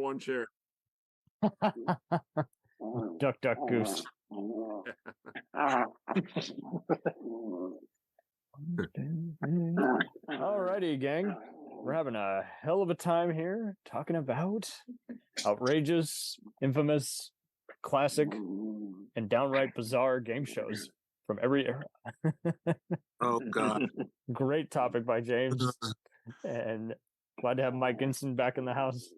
one chair. Duck, duck, goose. Alrighty, gang. We're having a hell of a time here talking about outrageous, infamous, classic, and downright bizarre game shows from every era. Oh, God. Great topic by James. And glad to have Mike Ensing back in the house.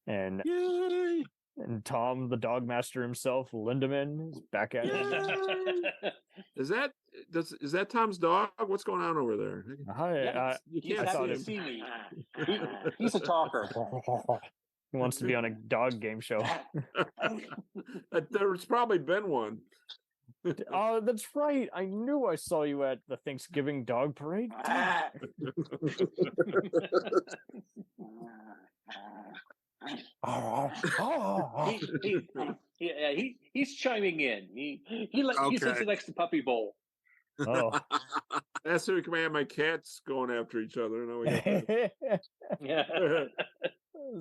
And Yay! And Tom, the dog master himself, Lindemann, is back at it. Is that Tom's dog? What's going on over there? Hi, Yeah, he's happy to see me. He's a talker. He wants to be on a dog game show. There's probably been one. Oh, that's right. I knew I saw you at the Thanksgiving dog parade. He's chiming in. He sits next to Puppy Bowl. Oh, that's who command. My cats going after each other. Yeah.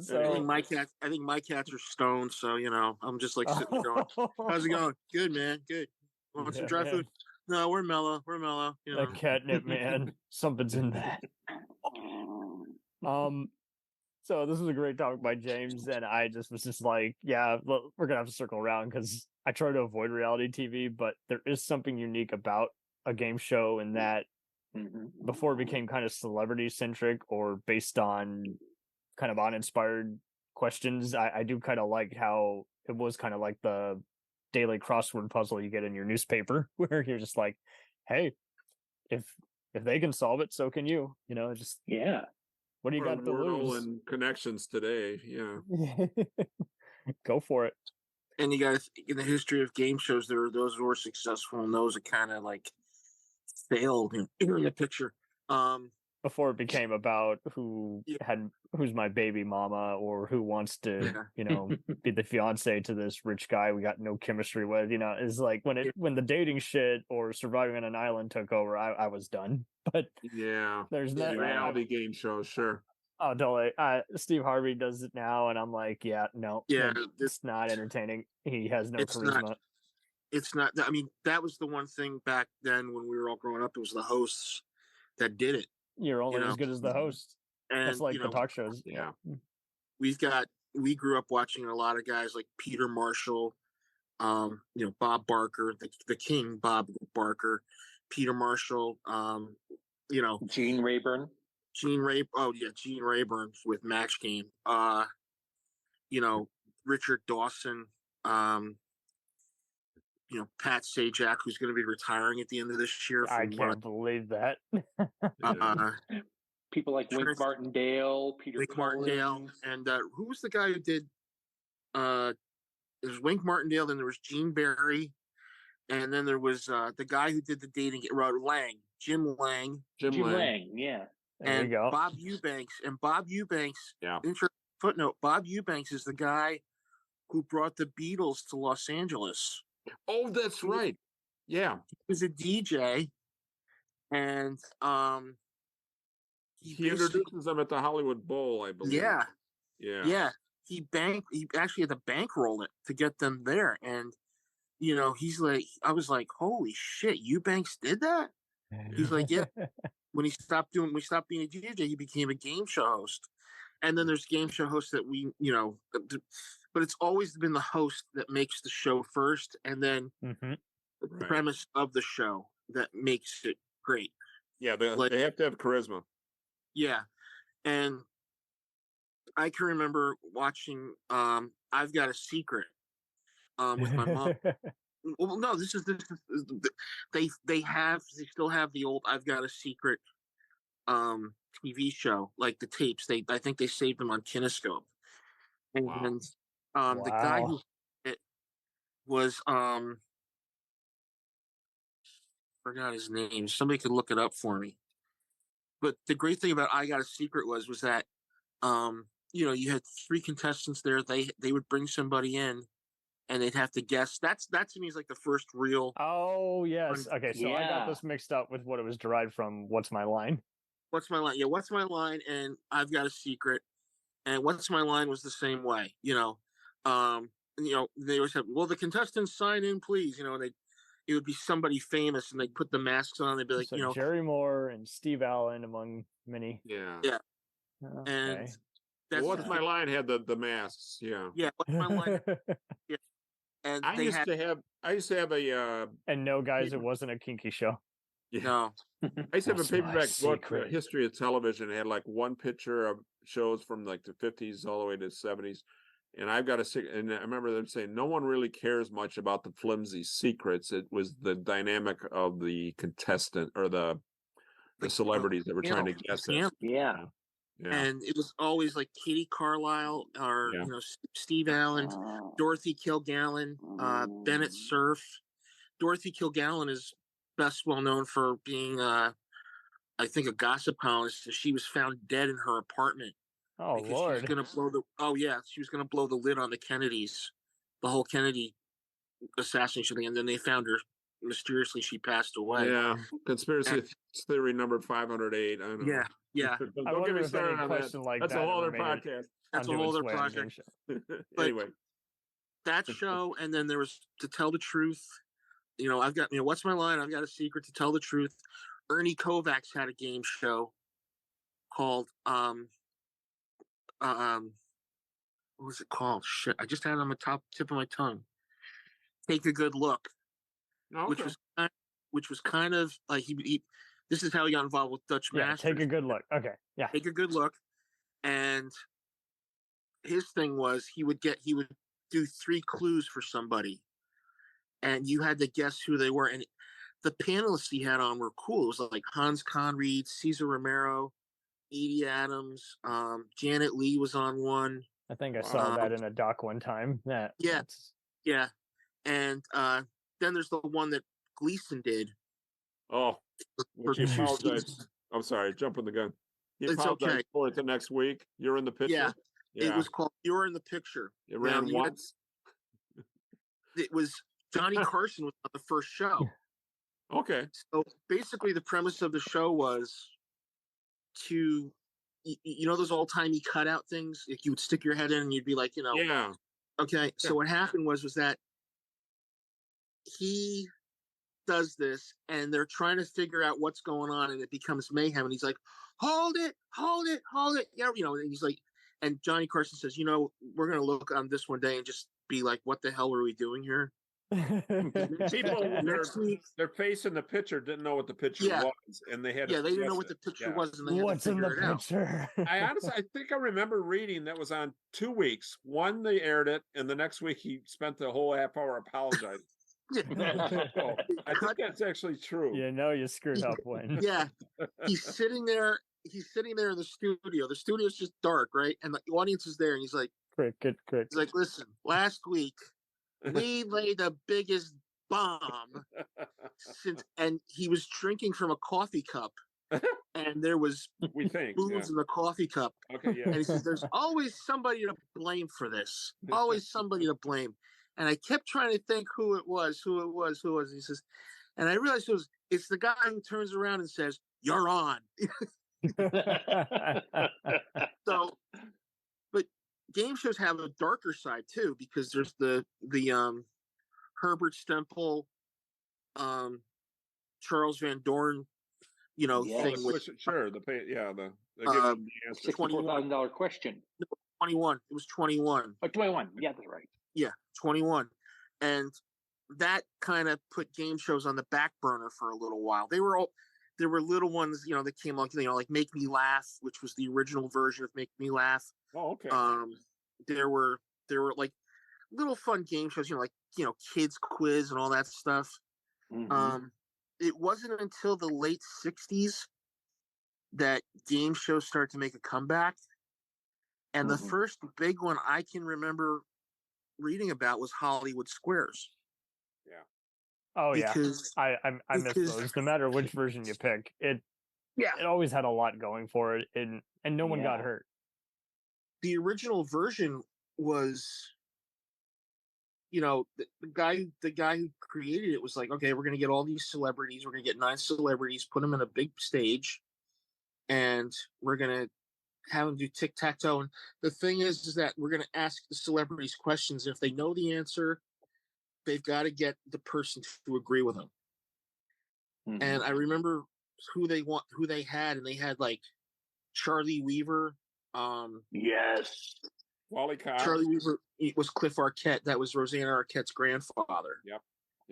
So, I think my cats are stoned. So I'm just like sitting there going, "How's it going? Good, man. Good. Want some dry food? No, we're mellow. We're mellow. That catnip, man. Something's in that. So this was a great talk by James, and I was just like, yeah, look, we're gonna have to circle around because I try to avoid reality TV, but there is something unique about a game show in that before it became kind of celebrity centric or based on kind of uninspired questions. I do kind of like how it was kind of like the daily crossword puzzle you get in your newspaper, where you're just like, hey, if they can solve it, so can you. Just yeah. What do you got to lose? And connections today, yeah. Go for it. And you guys, in the history of game shows, there are those who were successful and those that kind of like failed in the picture. Before it became about who's my baby mama or who wants to, be the fiance to this rich guy we got no chemistry with. It's like when the dating shit or surviving on an island took over, I was done. But yeah, there's that reality game shows, sure. Oh, totally. Steve Harvey does it now, and I'm like, yeah, no, it's not entertaining. He has no charisma. It's not. I mean, that was the one thing back then when we were all growing up. It was the hosts that did it. You're only as good as the host. And that's like the talk shows. Yeah. We grew up watching a lot of guys like Peter Marshall, Bob Barker, the king, Bob Barker, Peter Marshall, Gene Rayburn. Gene Rayburn with Match Game. Richard Dawson, Pat Sajak, who's going to be retiring at the end of this year. I can't believe that. People like Wink Martindale, Wink Martindale, and who was the guy who did? There's Wink Martindale, then there was Gene Barry, and then there was the guy who did the dating. Jim Lang, yeah. And Bob Eubanks. And Bob Eubanks, interesting footnote, Bob Eubanks is the guy who brought the Beatles to Los Angeles. Oh, that's right. Yeah. He was a DJ, and he introduces them at the Hollywood Bowl, I believe. Yeah. Yeah. He actually had to bankroll it to get them there. And, he's like, I was like, holy shit, Eubanks did that? He's like, yeah. When we stopped being a DJ, he became a game show host. And then there's game show hosts that but it's always been the host that makes the show first, and then the premise of the show that makes it great. Yeah, they have to have charisma. Yeah. And I can remember watching I've Got a Secret with my mom. Well, no, this is they still have the old I've Got a Secret TV show, like the tapes. I think they saved them on Kinescope. And the guy who it was forgot his name. Somebody could look it up for me. But the great thing about I Got a Secret was that you had 3 contestants there. They would bring somebody in and they'd have to guess. That to me is like the first real. Oh yes. Okay, so I got this mixed up with what it was derived from. What's My Line? What's My Line? Yeah, What's My Line? And I've Got a Secret. And What's My Line was the same way, they always have, well, the contestants sign in, please, and it would be somebody famous, and they'd put the masks on. They'd be like, So Jerry Moore and Steve Allen among many. Yeah. Yeah. Okay. And that's What's My Line had the masks. Yeah. Yeah. What's My Line? Yeah. And I used to have a and no, guys, it wasn't a kinky show. yeah. No. I used to have a That's my paperback book, secret. History of Television. It had like one picture of shows from like the 50s all the way to the 70s. And I've got and I remember them saying, no one really cares much about the flimsy secrets. It was the dynamic of the contestant or the celebrities that were trying to guess it. Yeah. Yeah. And it was always like Katie Carlisle or, Yeah. Steve Allen, Dorothy Kilgallen, Bennett Cerf. Dorothy Kilgallen is best well known for being, I think, a gossip columnist. She was found dead in her apartment. Oh, because Lord. she was going to blow the lid on the Kennedys, the whole Kennedy assassination thing, and then they found her mysteriously. She passed away. Yeah, conspiracy theory number 508. I don't know. Yeah. Don't get me started on that. Like That's a whole other podcast. That's a whole other project. Anyway, that show, and then there was To Tell the Truth. I've got What's My Line? I've Got a Secret, To Tell the Truth. Ernie Kovacs had a game show called what was it called? Shit, I just had it on the tip of my tongue. Take a Good Look, which was kind of like he this is how he got involved with Dutch Masters. Take a Good Look. Okay, yeah. Take a Good Look, and his thing was he would do 3 clues for somebody, and you had to guess who they were. And the panelists he had on were cool. It was like Hans Conried, Cesar Romero, Edie Adams, Janet Leigh was on one. I think I saw that in a doc one time. Yeah. And then there's the one that Gleason did. Oh, he apologized. I'm sorry, jumping the gun. He apologized for it the next week. You're in the picture. Yeah. It was called You're in the Picture. It ran once. It was Johnny Carson was on the first show. Okay. So basically, the premise of the show was to, those old timey cutout things. Like you would stick your head in, and you'd be like, Yeah. Okay. So what happened was that he does this, and they're trying to figure out what's going on, and it becomes mayhem. And he's like, "Hold it, hold it, hold it!" Yeah, and he's like, and Johnny Carson says, "We're gonna look on this one day and just be like, what the hell are we doing here?" People, their face in the picture didn't know what the picture was, and they had they didn't know what the picture was, and they what's in the picture. I think I remember reading that was on 2 weeks. One, they aired it, and the next week he spent the whole half hour apologizing. So, I think that's actually true. You screwed up when. Yeah, he's sitting there in the studio. The studio's just dark, right? And the audience is there, and he's like, "Cricket." He's like, "Listen, last week we laid the biggest bomb and he was drinking from a coffee cup, and there was booze in the coffee cup. Okay, yeah. And he says, there's always somebody to blame for this. Always somebody to blame. And I kept trying to think who it was. He says, and I realized it's the guy who turns around and says, 'You're on.'" So, but game shows have a darker side too, because there's the Herbert Stemple, Charles Van Dorn, thing with the $64,000 question. 21. It was 21. Oh, 21. Yeah, that's right. Yeah, 21. And that kind of put game shows on the back burner for a little while. There were little ones, that came along, like Make Me Laugh, which was the original version of Make Me Laugh. Oh, okay. There were like little fun game shows, Kids Quiz and all that stuff. Mm-hmm. It wasn't until the late 60s that game shows started to make a comeback. And the first big one I can remember reading about was Hollywood Squares. Yeah. Oh, because, yeah. I miss those. No matter which version you pick, it always had a lot going for it, and no one got hurt. The original version was, the guy who created it was like, okay, we're going to get all these celebrities. We're going to get 9 celebrities, put them in a big stage, and we're going to have them do tic-tac-toe. And the thing is that we're going to ask the celebrities questions. If they know the answer, they've got to get the person to agree with them. Mm-hmm. And I remember who they had, and they had like Charlie Weaver. Yes. Wally Cox. Charlie Weaver was Cliff Arquette. That was Rosanna Arquette's grandfather. Yep.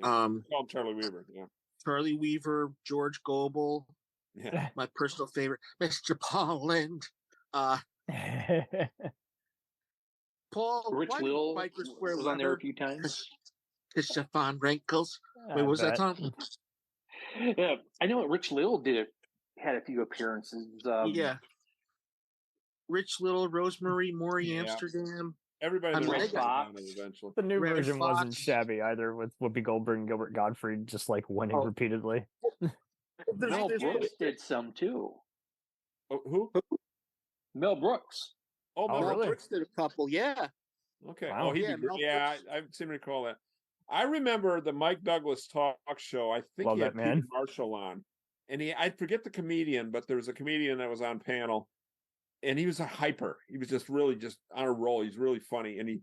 Called Charlie Weaver. Yeah. Charlie Weaver, George Gobel. Yeah. My personal favorite, Mr. Poland. Paul, Rich Little was on there a few times. Stefan Wrinkles. Wait, what was that, Tom? Yeah, I know Rich Little had a few appearances. Yeah. Rich Little, Rosemary, Maury Amsterdam. Everybody Red Fox. Eventually. The new Red version Fox. wasn't shabby either, with Whoopi Goldberg and Gilbert Gottfried just like winning repeatedly. Mel Brooks did some too. Oh, who? Mel Brooks. Oh, Mel really? Brooks did a couple, yeah. Okay. Wow. Oh, I seem to recall that. I remember the Mike Douglas talk show. I think Love he had that, man. Peter Marshall on. And I forget the comedian, but there was a comedian that was on panel. And he was a hyper. He was just really just on a roll. He's really funny. And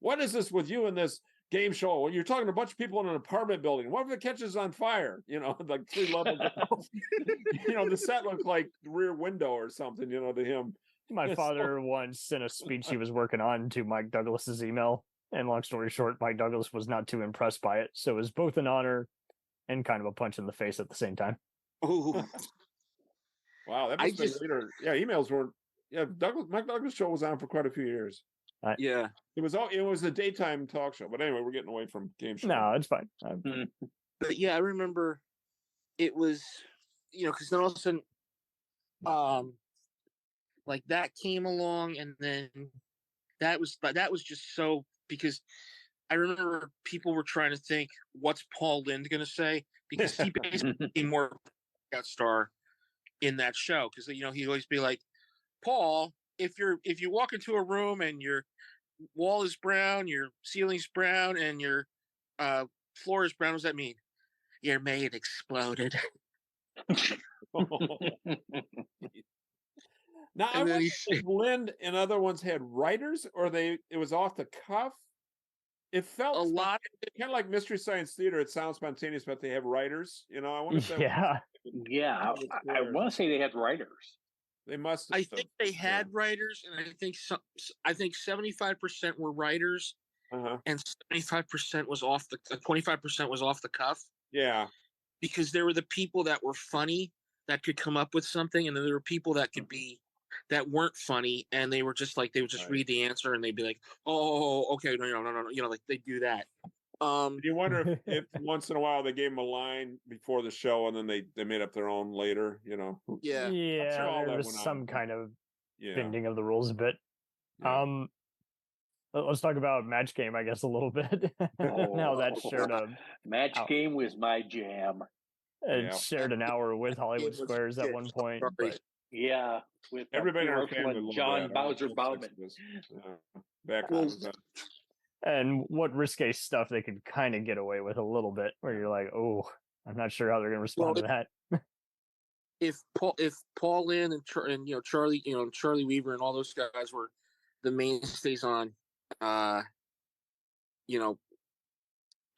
what is this with you in this game show? Well, you're talking to a bunch of people in an apartment building. What if it catches on fire? Like 3 levels. The set looked like the Rear Window or something, to him. My father once sent a speech he was working on to Mike Douglas's email. And long story short, Mike Douglas was not too impressed by it. So it was both an honor and kind of a punch in the face at the same time. Oh. Wow. That must have been later. Yeah, emails weren't. Yeah, Mike Douglas show was on for quite a few years. Yeah. It was a daytime talk show. But anyway, we're getting away from game show. No, it's fine. But yeah, I remember it was, because then all of a sudden, like that came along, and then that was just so, because I remember people were trying to think, what's Paul Lynde going to say? Because he basically became more a star in that show. Because, he'd always be like, Paul, if you walk into a room and your wall is brown, your ceiling's brown, and your floor is brown, what does that mean? Your maid exploded. Now, I wonder if Lynde and other ones had writers, or it was off the cuff. It felt a lot kind of like Mystery Science Theater. It sounds spontaneous, but they have writers. I wonder if that I want to say they had writers. They must. I think they had writers, and I think 75% were writers, and 75% was 25% was off the cuff. Yeah, because there were the people that were funny that could come up with something, and then there were people that that weren't funny, and they were just like they would just read the answer, and they'd be like, "Oh, okay, no," like they do that. You wonder if once in a while they gave them a line before the show, and then they made up their own later. Yeah, there was some kind of bending of the rules a bit. Yeah. Let's talk about Match Game, I guess, a little bit. Now that shared a Match Game was my jam. It shared an hour with Hollywood Squares at one point. But yeah, with everybody in our family, John Bowser Bowman. Back and what risque stuff they could kind of get away with a little bit, where you're like, oh, I'm not sure how they're going to respond to that. If Paul Lynde and Charlie, Charlie Weaver and all those guys were the mainstays on,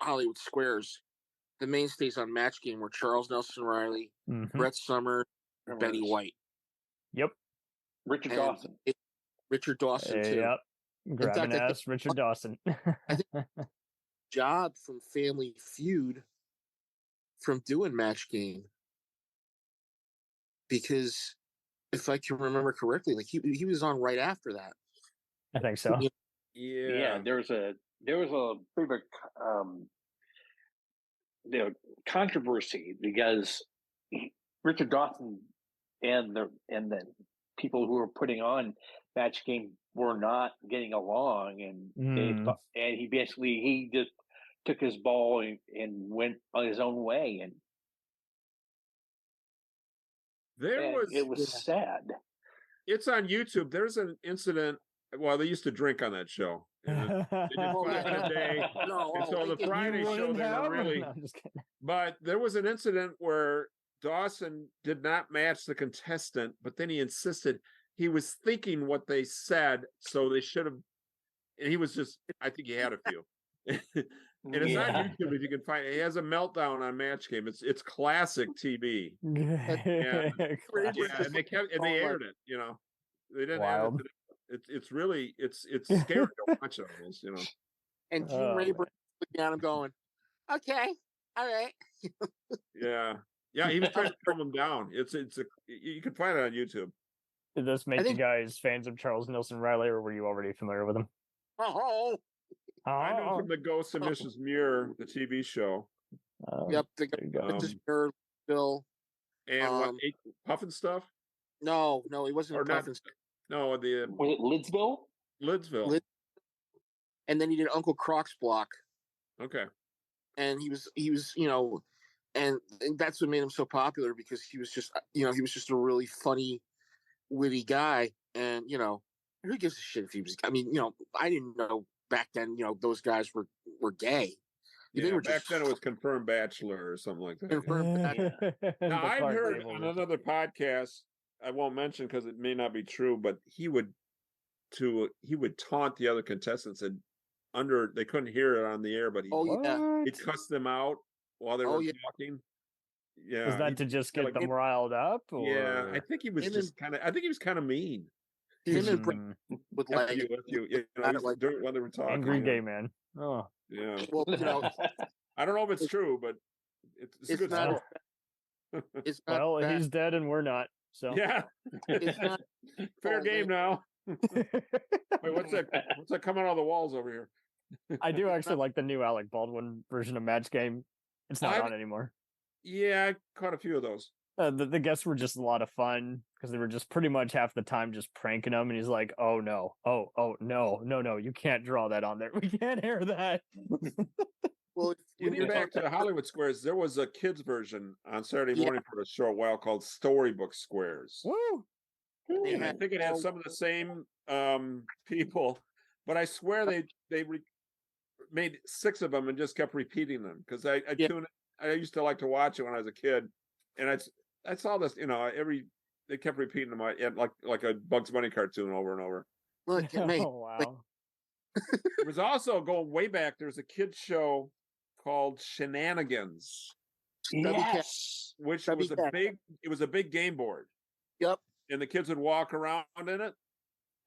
Hollywood Squares, the mainstays on Match Game were Charles Nelson Riley, Brett Summers, Betty White. Yep. Richard Dawson. Richard Dawson too. Yep. Grabbing ass, Richard Dawson. I think job from Family Feud from doing Match Game, because if I can remember correctly, like he was on right after that. I think so. Yeah. There was a pretty big controversy because Richard Dawson and the people who were putting on Match Game were not getting along, and he just took his ball and went on his own way, and it was sad. It's on YouTube. There's an incident. Well, they used to drink on that show. They did 5 in a day. So the Friday show, they were really. No, but there was an incident where Dawson did not match the contestant, but then he insisted, he was thinking what they said, so they should have. And he was just, I think he had a few. And it's on YouTube if you can find it. He has a meltdown on Match Game. It's classic TV. And they aired it. They didn't edit it. It's really it's scary to watch almost. And Gene Rayburn looking at him going, "Okay, all right." Yeah, he was trying to calm him down. You can find it on YouTube. Did this make you guys fans of Charles Nelson Riley, or were you already familiar with him? I know from the Ghost of Mrs. Muir, the TV show. Yep, the Mrs. Muir, Bill. And Puffin stuff? No, he wasn't Puffin stuff. No, was it Lidsville? Lidsville. And then he did Uncle Croc's Block. Okay. And he was, and that's what made him so popular, because he was just, he was just a really funny, witty guy. And, who gives a shit if he was, I didn't know back then, those guys were gay. They were back then it was Confirmed Bachelor or something like that. Confirmed Bachelor. Now, I've heard on another podcast, I won't mention because it may not be true, but he would taunt the other contestants, and they couldn't hear it on the air, but he'd cuss them out while they were talking. Yeah. Was that to just get them riled up? Or? Yeah, I think he was kind of mean. Him and with you, when they were talking. Angry gay man. Oh. Yeah. Well, I don't know if it's true, but it's a good story. Well, he's dead and we're not. So yeah, it's not fair game now. Wait, what's that coming out of the walls over here? I do actually like the new Alec Baldwin version of Match Game. It's not on anymore. Yeah, I caught a few of those. The guests were just a lot of fun because they were just pretty much half the time just pranking him, and he's like, "Oh no, no, you can't draw that on there. We can't air that." Well, getting back to the Hollywood Squares, there was a kids version on Saturday morning for a short while called Storybook Squares. Woo! And I think it had some of the same people, but I swear they made 6 of them and just kept repeating them because I used to like to watch it when I was a kid, and I saw this, they kept repeating them like a Bugs Bunny cartoon over and over. Look at me! Oh, wow! It was also going way back. There's a kids show called Shenanigans. Yes, which was a big game board. Yep. And the kids would walk around in it.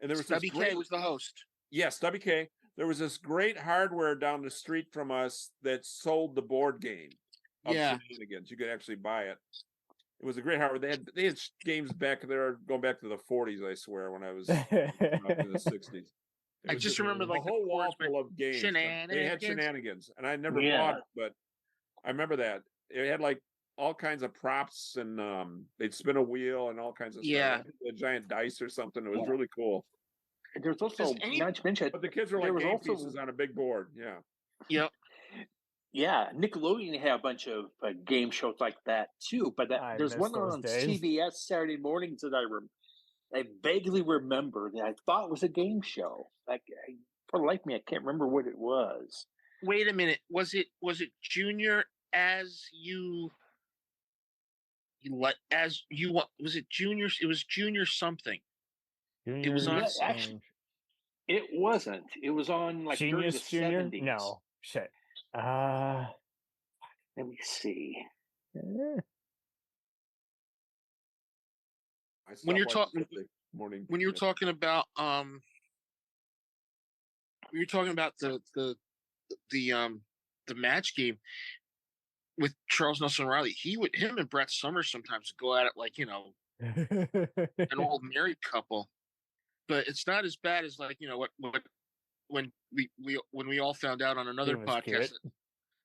And there was WK was the host. Yes, WK. There was this great hardware down the street from us that sold the board game of Shenanigans. You could actually buy it. It was a great hardware. They had games back there going back to the 40s, I swear, when I was in the 60s. I just remember the whole wall full of games. They had Shenanigans, and I never bought it, but I remember that. It had all kinds of props, and they'd spin a wheel and all kinds of stuff. A giant dice or something. It was really cool. There's also, not to mention, but the kids were like game pieces on a big board. Yeah. Yep. Yeah, Nickelodeon had a bunch of game shows like that too. But there's one on CBS Saturday mornings that I vaguely remember that I thought was a game show. For the life of me, I can't remember what it was. Wait a minute. Was it Junior was it Junior? It was Junior something. It was on. Actually, it wasn't. It was on Genius during the Junior. 70s. No shit. Let me see. When you're talking about the Match Game with Charles Nelson Riley, him and Brett Summers sometimes go at it an old married couple, but it's not as bad as when we all found out on another podcast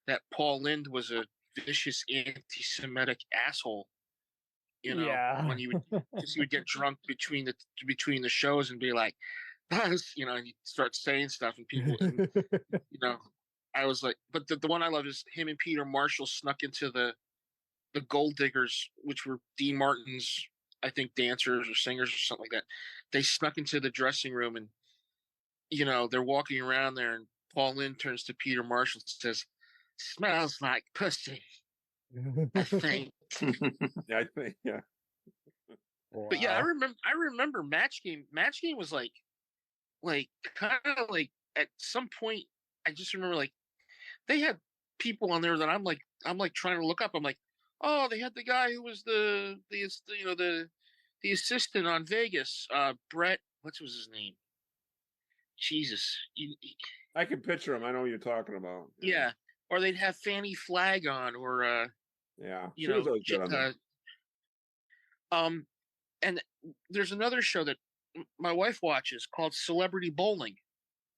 that Paul Lynde was a vicious anti-Semitic asshole. When he would get drunk between the shows and be like, and he'd start saying stuff, and people, I was like, but the one I love is him and Peter Marshall snuck into the Gold Diggers, which were Dean Martin's, I think, dancers or singers or something like that. They snuck into the dressing room, and they're walking around there, and Paul Lynde turns to Peter Marshall and says, "Smells like pussy." I think. Yeah, I think. Yeah. But yeah, Wow. I remember Match Game. Match Game was like kind of like at some point. I just remember like they had people on there that I'm like trying to look up. I'm like, oh, they had the guy who was the assistant on Vegas, Brett. What was his name? Jesus, I can picture him. I know what you're talking about. yeah. Or they'd have Fanny Flagg on, or Yeah, you she was know, always good on that. and there's another show that my wife watches called Celebrity Bowling.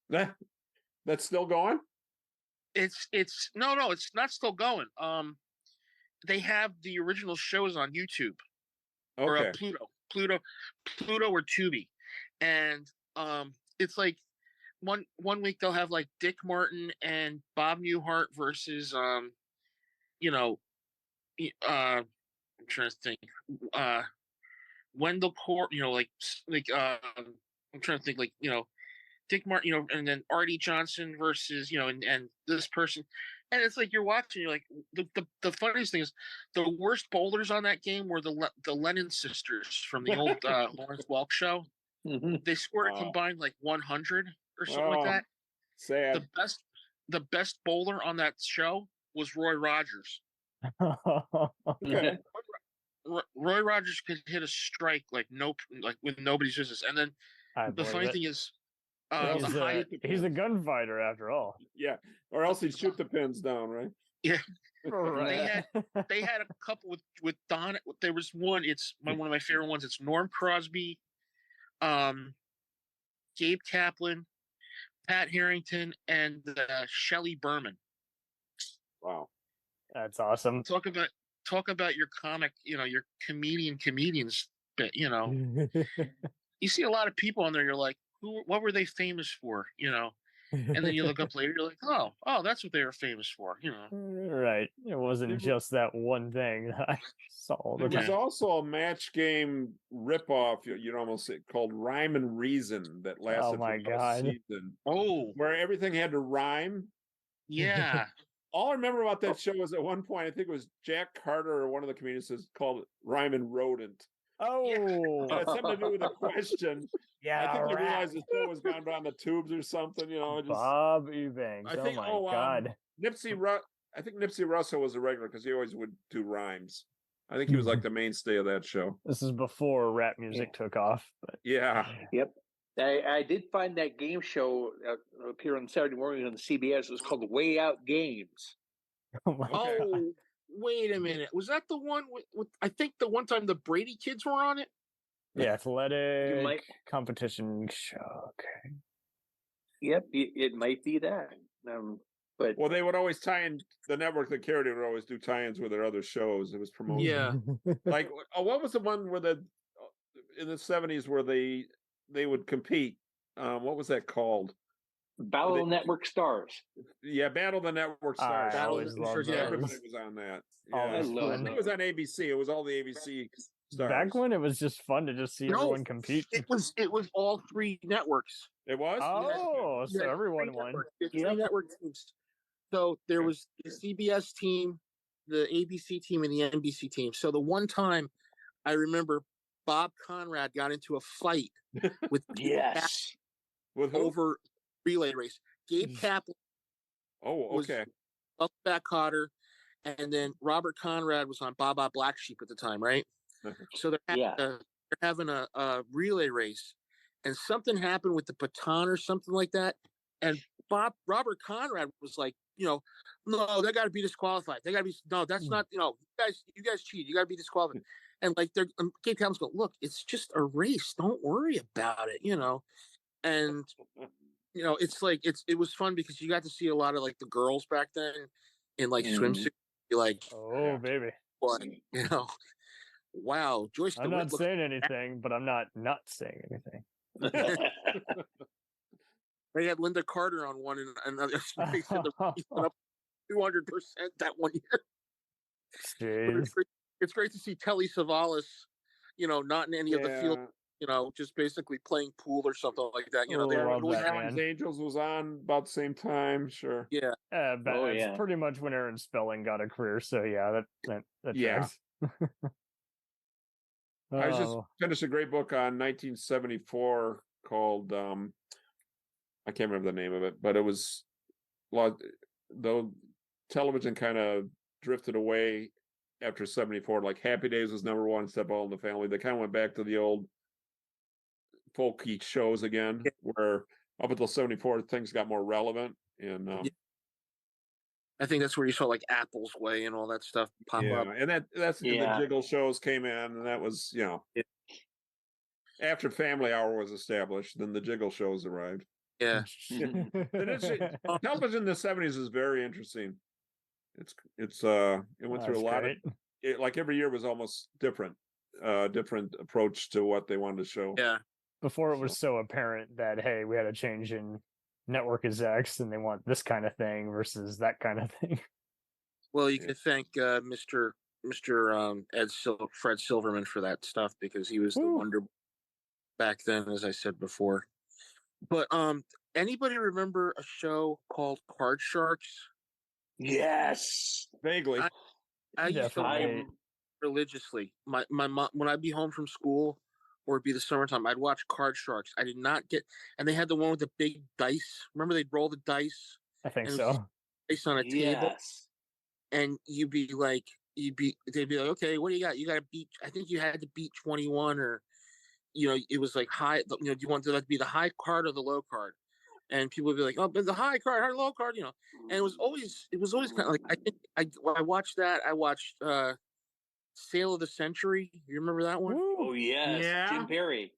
That's still going? It's no, it's not still going. They have the original shows on YouTube or Okay. Pluto or Tubi, and it's like one week they'll have like Dick Martin and Bob Newhart versus I'm trying to think, Wendell Court, I'm trying to think, like, Dick Martin, and then Artie Johnson versus, and this person. And it's like you're watching, you're like, the funniest thing is the worst bowlers on that game were the Lennon sisters from the old Lawrence Welk show. Mm-hmm. They scored a combined like 100 or something like that. Sad. The best bowler on that show was Roy Rogers. Okay. Roy Rogers could hit a strike like with nobody's business. And then the funny thing is, he's a gunfighter after all. Yeah, or else he'd shoot the pins down, right? Yeah, Right. they had a couple with Don. There was one. It's one of my favorite ones. It's Norm Crosby, Gabe Kaplan, Pat Harrington, and Shelley Berman. Wow, That's awesome. Talk about your comic, your comedians. But you see a lot of people on there. You're like, what were they famous for? And then you look up later, you're like, oh, that's what they were famous for. Right. It wasn't just that one thing that I saw. There was also a Match Game ripoff, you'd almost say, called Rhyme and Reason that lasted my for a God. season. Oh, where everything had to rhyme. Yeah. All I remember about that show was at one point, I think it was Jack Carter or one of the comedians called it Rhyme and Rodent. Oh, It had something to do with a question. yeah. I think they realized the show was gone down the tubes or something, just Bob Eubanks. I think, God. I think Nipsey Russell was a regular because he always would do rhymes. I think he was like the mainstay of that show. This is before rap music took off. But... Yeah. Yep. I did find that game show appear on Saturday morning on the CBS. It was called Way Out Games. Oh, my Okay. God. Wait a minute. Was that the one with I think the one time the Brady kids were on it? Yeah, athletic competition show. Okay. Yep, it might be that. But Well, they would always tie in the network. The charity would always do tie-ins with their other shows. It was promoted. Yeah. Like, what was the one where in the 70s where they would compete? What was that called? Battle of the Network Stars. Yeah, Battle of the Network Stars. I always loved those. Everybody was on that. Yeah. Always I think it was on ABC. It was all the ABC stars. Back when it was just fun to just see everyone compete. It was all three networks. It was? Oh, so everyone won. Three network teams. So there was the CBS team, the ABC team, and the NBC team. So the one time I remember Bob Conrad got into a fight with Yes. With who? over relay race. Gabe Kaplan Oh, okay. was back Cotter, and then Robert Conrad was on Baba Black Sheep at the time, right? So they're having a relay race, and something happened with the baton or something like that. And Robert Conrad was like, no, they got to be disqualified. They got to be that's not, you guys cheat. You got to be disqualified. And like Gabe Kaplan's going, look, it's just a race. Don't worry about it, And it's like it was fun because you got to see a lot of like the girls back then in like swimsuits. Like, oh baby, what, wow, Joyce. I'm not saying anything, but I'm not saying anything. They had Linda Carter on one, and they said the race went up 200% that one year. It's great to see Telly Savalas, not in any of the field. Just basically playing pool or something like that. Aaron's Angels was on about the same time. Sure. Yeah. It's pretty much when Aaron Spelling got a career. So yeah, that yeah. tracks. I just Oh, finished a great book on 1974 called I can't remember the name of it, but it was though television kind of drifted away after 74. Like Happy Days was number one, Step All in the Family. They kind of went back to the old folky shows again, where up until 74 things got more relevant. And I think that's where you saw like Apple's Way and all that stuff pop up. and that's the Yeah. Jiggle shows came in, and that was after Family Hour was established, then the Jiggle shows arrived. Yeah. Television in the 70s is very interesting. It went through a lot of like every year was almost different approach to what they wanted to show. Yeah. Before it was so apparent that, hey, we had a change in network execs and they want this kind of thing versus that kind of thing. Well, you can thank Mr. Fred Silverman for that stuff, because he was the wonder back then, as I said before. But anybody remember a show called Card Sharks? Yes. Vaguely. I used to watch religiously. My mom, when I'd be home from school or it'd be the summertime, I'd watch Card Sharks. I did not get, and they had the one with the big dice. Remember, they'd roll the dice? I think and so. Dice on a table. And they'd be like, okay, what do you got? You got to beat, I think you had to beat 21, or, it was like high, do you want that to be the high card or the low card? And people would be like, oh, but the high card, or low card, and it was always kind of like, I think I watched that. I watched Sale of the Century. You remember that one? Oh, yes. Yeah. Jim Perry.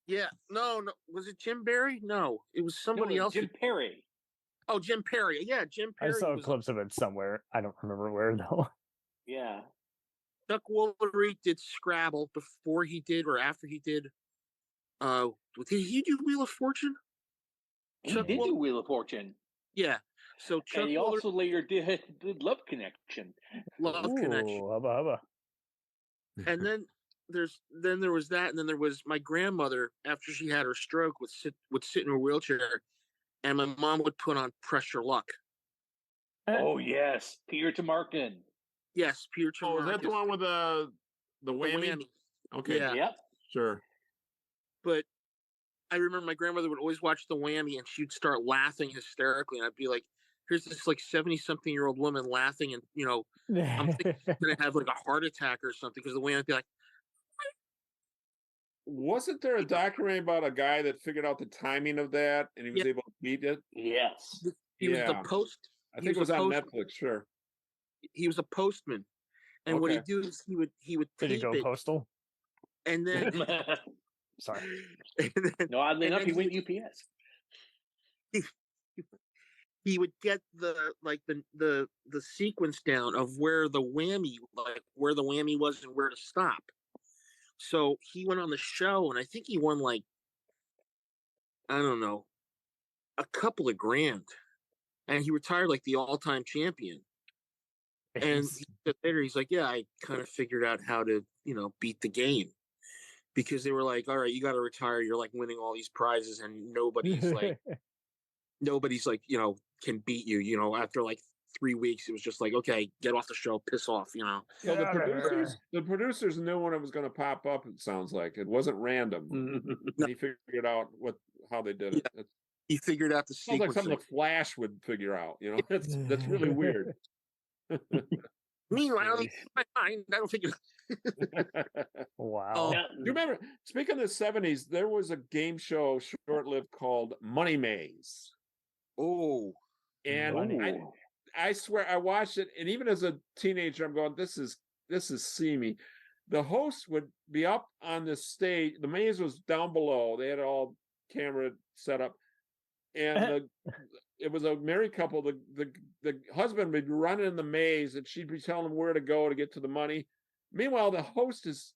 Yeah. No. Was it Jim Barry? No, it was somebody else. Jim Perry. Oh, Jim Perry. Yeah, Jim Perry. I saw clips of it somewhere. I don't remember where, though. Yeah. Chuck Woolery did Scrabble before he did or after he did. Did he do Wheel of Fortune? He did do Wheel of Fortune. Yeah. So Chuck and he Woolery also later did Love Connection. Connection. Hubba. And then there was that, and then there was my grandmother, after she had her stroke, would sit in her wheelchair, and my mom would put on Pressure Luck. Oh yes, Peter Tomarken. Yes, Peter Tomarken. Oh, is that the one with the whammy? Okay. Yeah. Yep. Sure. But I remember my grandmother would always watch the whammy, and she'd start laughing hysterically, and I'd be like, here's this like 70-something-year-old woman laughing, and I'm thinking she's gonna have like a heart attack or something, because the whammy would be like. Wasn't there a documentary about a guy that figured out the timing of that and he was able to beat it? Yes. He was the post. I think it was on Netflix. Sure. He was a postman, and what he'd do is he would Did he go postal? And then sorry. No, oddly enough, he went UPS. He would get the sequence down of where the whammy was and where to stop. So he went on the show, and I think he won like, I don't know, a couple of grand, and he retired like the all-time champion. And he said later, he's like, yeah, I kind of figured out how to, beat the game, because they were like, all right, you got to retire. You're like winning all these prizes, and nobody's like, can beat you. After like 3 weeks, it was just like, okay, get off the show, piss off. Well, the producers knew when it was going to pop up. It sounds like it wasn't random. He figured out how they did it. Yeah. He figured out the sequence. Sounds like something the Flash would figure out. That's really weird. Meanwhile, in my mind, I don't figure. Wow. Do you remember? Speaking of the 70s, there was a game show short-lived called Money Maze. Oh, and I swear I watched it, and even as a teenager, I'm going, this is seamy. The host would be up on the stage. The maze was down below. They had all camera set up, and it was a married couple. The husband would be running in the maze, and she'd be telling him where to go to get to the money. Meanwhile, the host is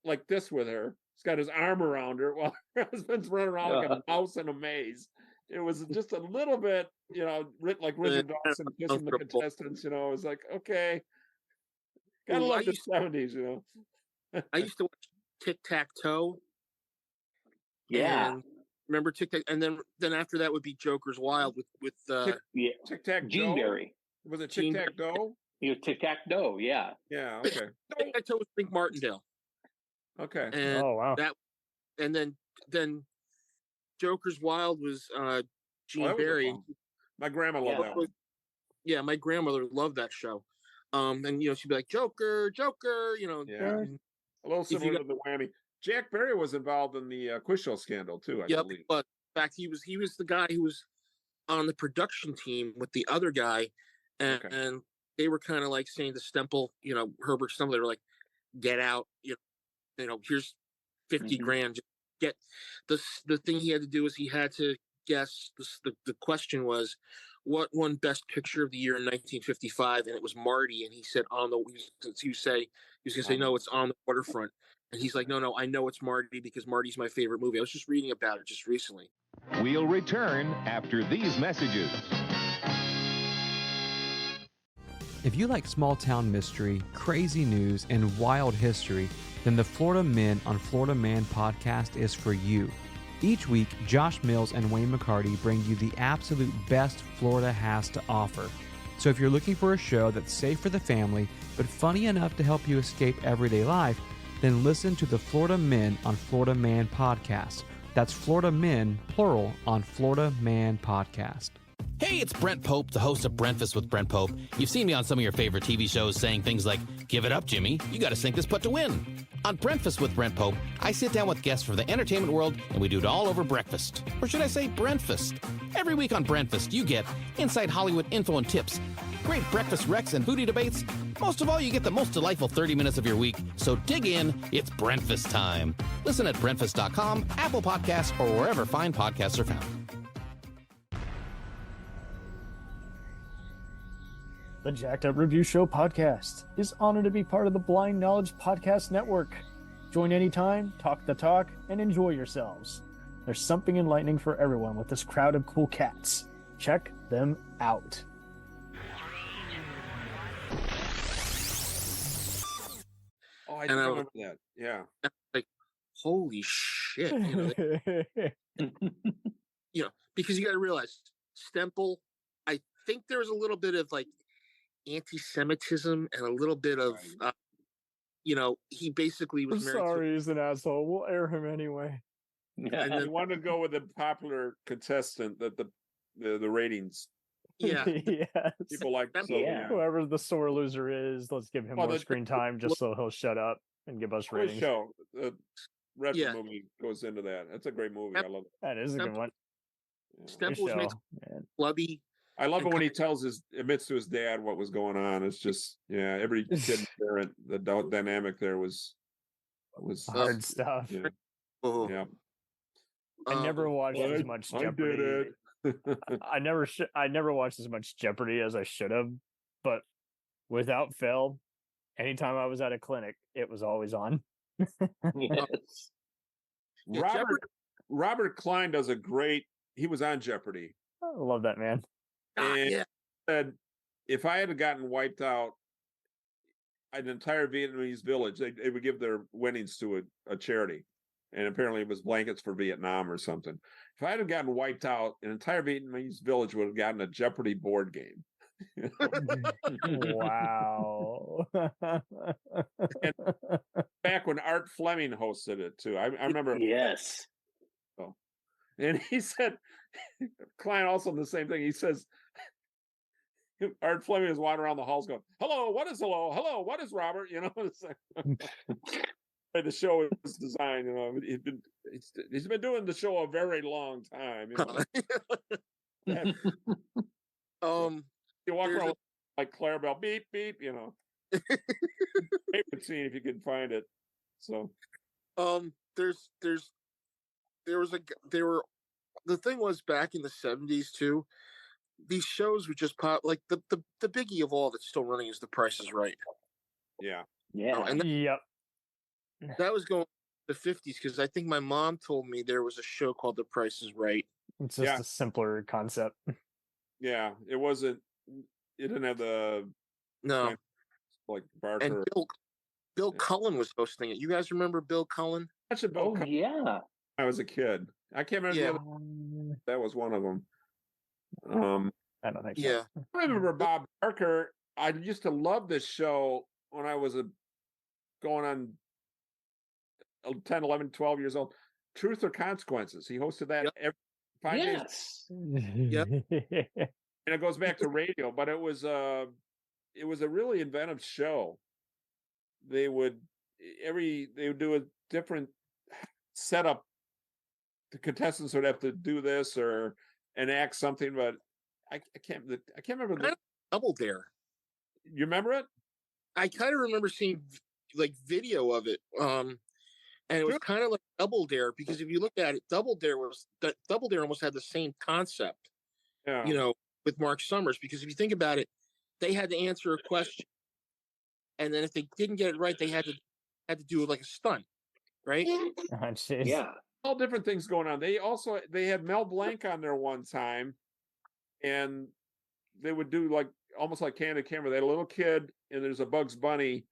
like this with her. He's got his arm around her while her husband's running around like a mouse in a maze. It was just a little bit, like Richard Dawson kissing the contestants. It was like, okay, gotta love the 70s. I used to watch Tic-Tac-Toe. Yeah, remember Tic-Tac? And then after that would be Joker's Wild with Tic-Tac-Toe. Gene Berry. Was it Tic-Tac-Toe? Tic-Tac-Toe. Yeah. Yeah. Okay. Tic-Tac-Toe was Think Martindale. Okay. And Oh wow. and then Joker's Wild was Gene that was a Barry. fun. My grandma loved that one. Yeah, my grandmother loved that show. And she'd be like, Joker, Joker, Yeah. A little similar to the Whammy. Jack Barry was involved in the quiz show scandal too, I believe. But in fact, he was the guy who was on the production team with the other guy, and they were kind of like saying to Stemple, Herbert Stemple, they were like, get out, here's 50 grand. Just get the thing he had to do is he had to guess. The question was, what won Best Picture of the year in 1955, and it was Marty, and he said he was gonna say no, it's On the Waterfront, and he's like, no, I know it's Marty because Marty's my favorite movie. I was just reading about it just recently. We'll return after these messages. If you like small town mystery, crazy news, and wild history, then the Florida Men on Florida Man podcast is for you. Each week, Josh Mills and Wayne McCarty bring you the absolute best Florida has to offer. So if you're looking for a show that's safe for the family, but funny enough to help you escape everyday life, then listen to the Florida Men on Florida Man podcast. That's Florida Men, plural, on Florida Man podcast. Hey, it's Brent Pope, the host of Breakfast with Brent Pope. You've seen me on some of your favorite TV shows saying things like, give it up, Jimmy, you gotta sink this putt to win. On Breakfast with Brent Pope, I sit down with guests from the entertainment world and we do it all over breakfast. Or should I say Brentfast? Every week on Brentfast, you get inside Hollywood info and tips, great breakfast recs and foodie debates. Most of all, you get the most delightful 30 minutes of your week. So dig in, it's Brentfast time. Listen at Brentfast.com, Apple Podcasts, or wherever fine podcasts are found. The Jacked Up Review Show podcast is honored to be part of the Blind Knowledge Podcast Network. Join anytime, talk the talk, and enjoy yourselves. There's something enlightening for everyone with this crowd of cool cats. Check them out. Oh, I remember that. Yeah. Like, holy shit. Because you got to realize, Stemple, I think there was a little bit of like anti-Semitism and a little bit of, he basically was married. Sorry, he's an asshole. We'll air him anyway. Yeah, and he wanted to go with a popular contestant that the ratings. Yeah, yes. People like whoever the sore loser is. Let's give him more screen time just so he'll shut up and give us ratings. Show the Red movie goes into that. That's a great movie. I love it. That is a good one. Stemple was clubby. I love it when he admits to his dad what was going on. It's just, every kid and parent, the dynamic there was hard stuff. Yeah. Yeah. I never watched as much Jeopardy. I did it. I never watched as much Jeopardy as I should have, but without fail, anytime I was at a clinic, it was always on. Yes. Robert Klein does he was on Jeopardy. I love that man. And said, if I had gotten wiped out, an entire Vietnamese village, they would give their winnings to a charity. And apparently it was blankets for Vietnam or something. If I had gotten wiped out, an entire Vietnamese village would have gotten a Jeopardy board game. Wow. And back when Art Fleming hosted it too. I remember. Yes. Oh. And he said, Klein also the same thing. He says, Art Fleming is wandering around the halls going, hello, what is hello? Hello, what is Robert? It's like, the show is designed, he's been doing the show a very long time. You walk around like Clarabelle, beep, beep, favorite scene if you can find it. So the thing was back in the 70s too, these shows would just pop, like the biggie of all that's still running is The Price is Right. Yeah. That was going to the 50s because I think my mom told me there was a show called The Price is Right. It's just a simpler concept. Yeah, it didn't have the like Barker. And Bill Cullen was hosting it. You guys remember Bill Cullen? Yeah. I was a kid. I can't remember. That was one of them. I don't think so. Yeah. I remember Bob Barker. I used to love this show when I was going on 10, 11, 12 years old. Truth or Consequences. He hosted that every 5 days. Yes. Yep. And it goes back to radio, but it was a really inventive show. They would do a different setup. The contestants would have to do this or enact something, but I can't remember. Double Dare. You remember it? I kind of remember seeing like video of it. And it was kind of like Double Dare, because if you look at it, Double Dare almost had the same concept. Yeah. You know, with Mark Summers, because if you think about it, they had to answer a question, and then if they didn't get it right, they had to do like a stunt, right? Yeah. All different things going on. They had Mel Blanc on there one time, and they would do like almost like candid camera. They had a little kid, and there's a Bugs Bunny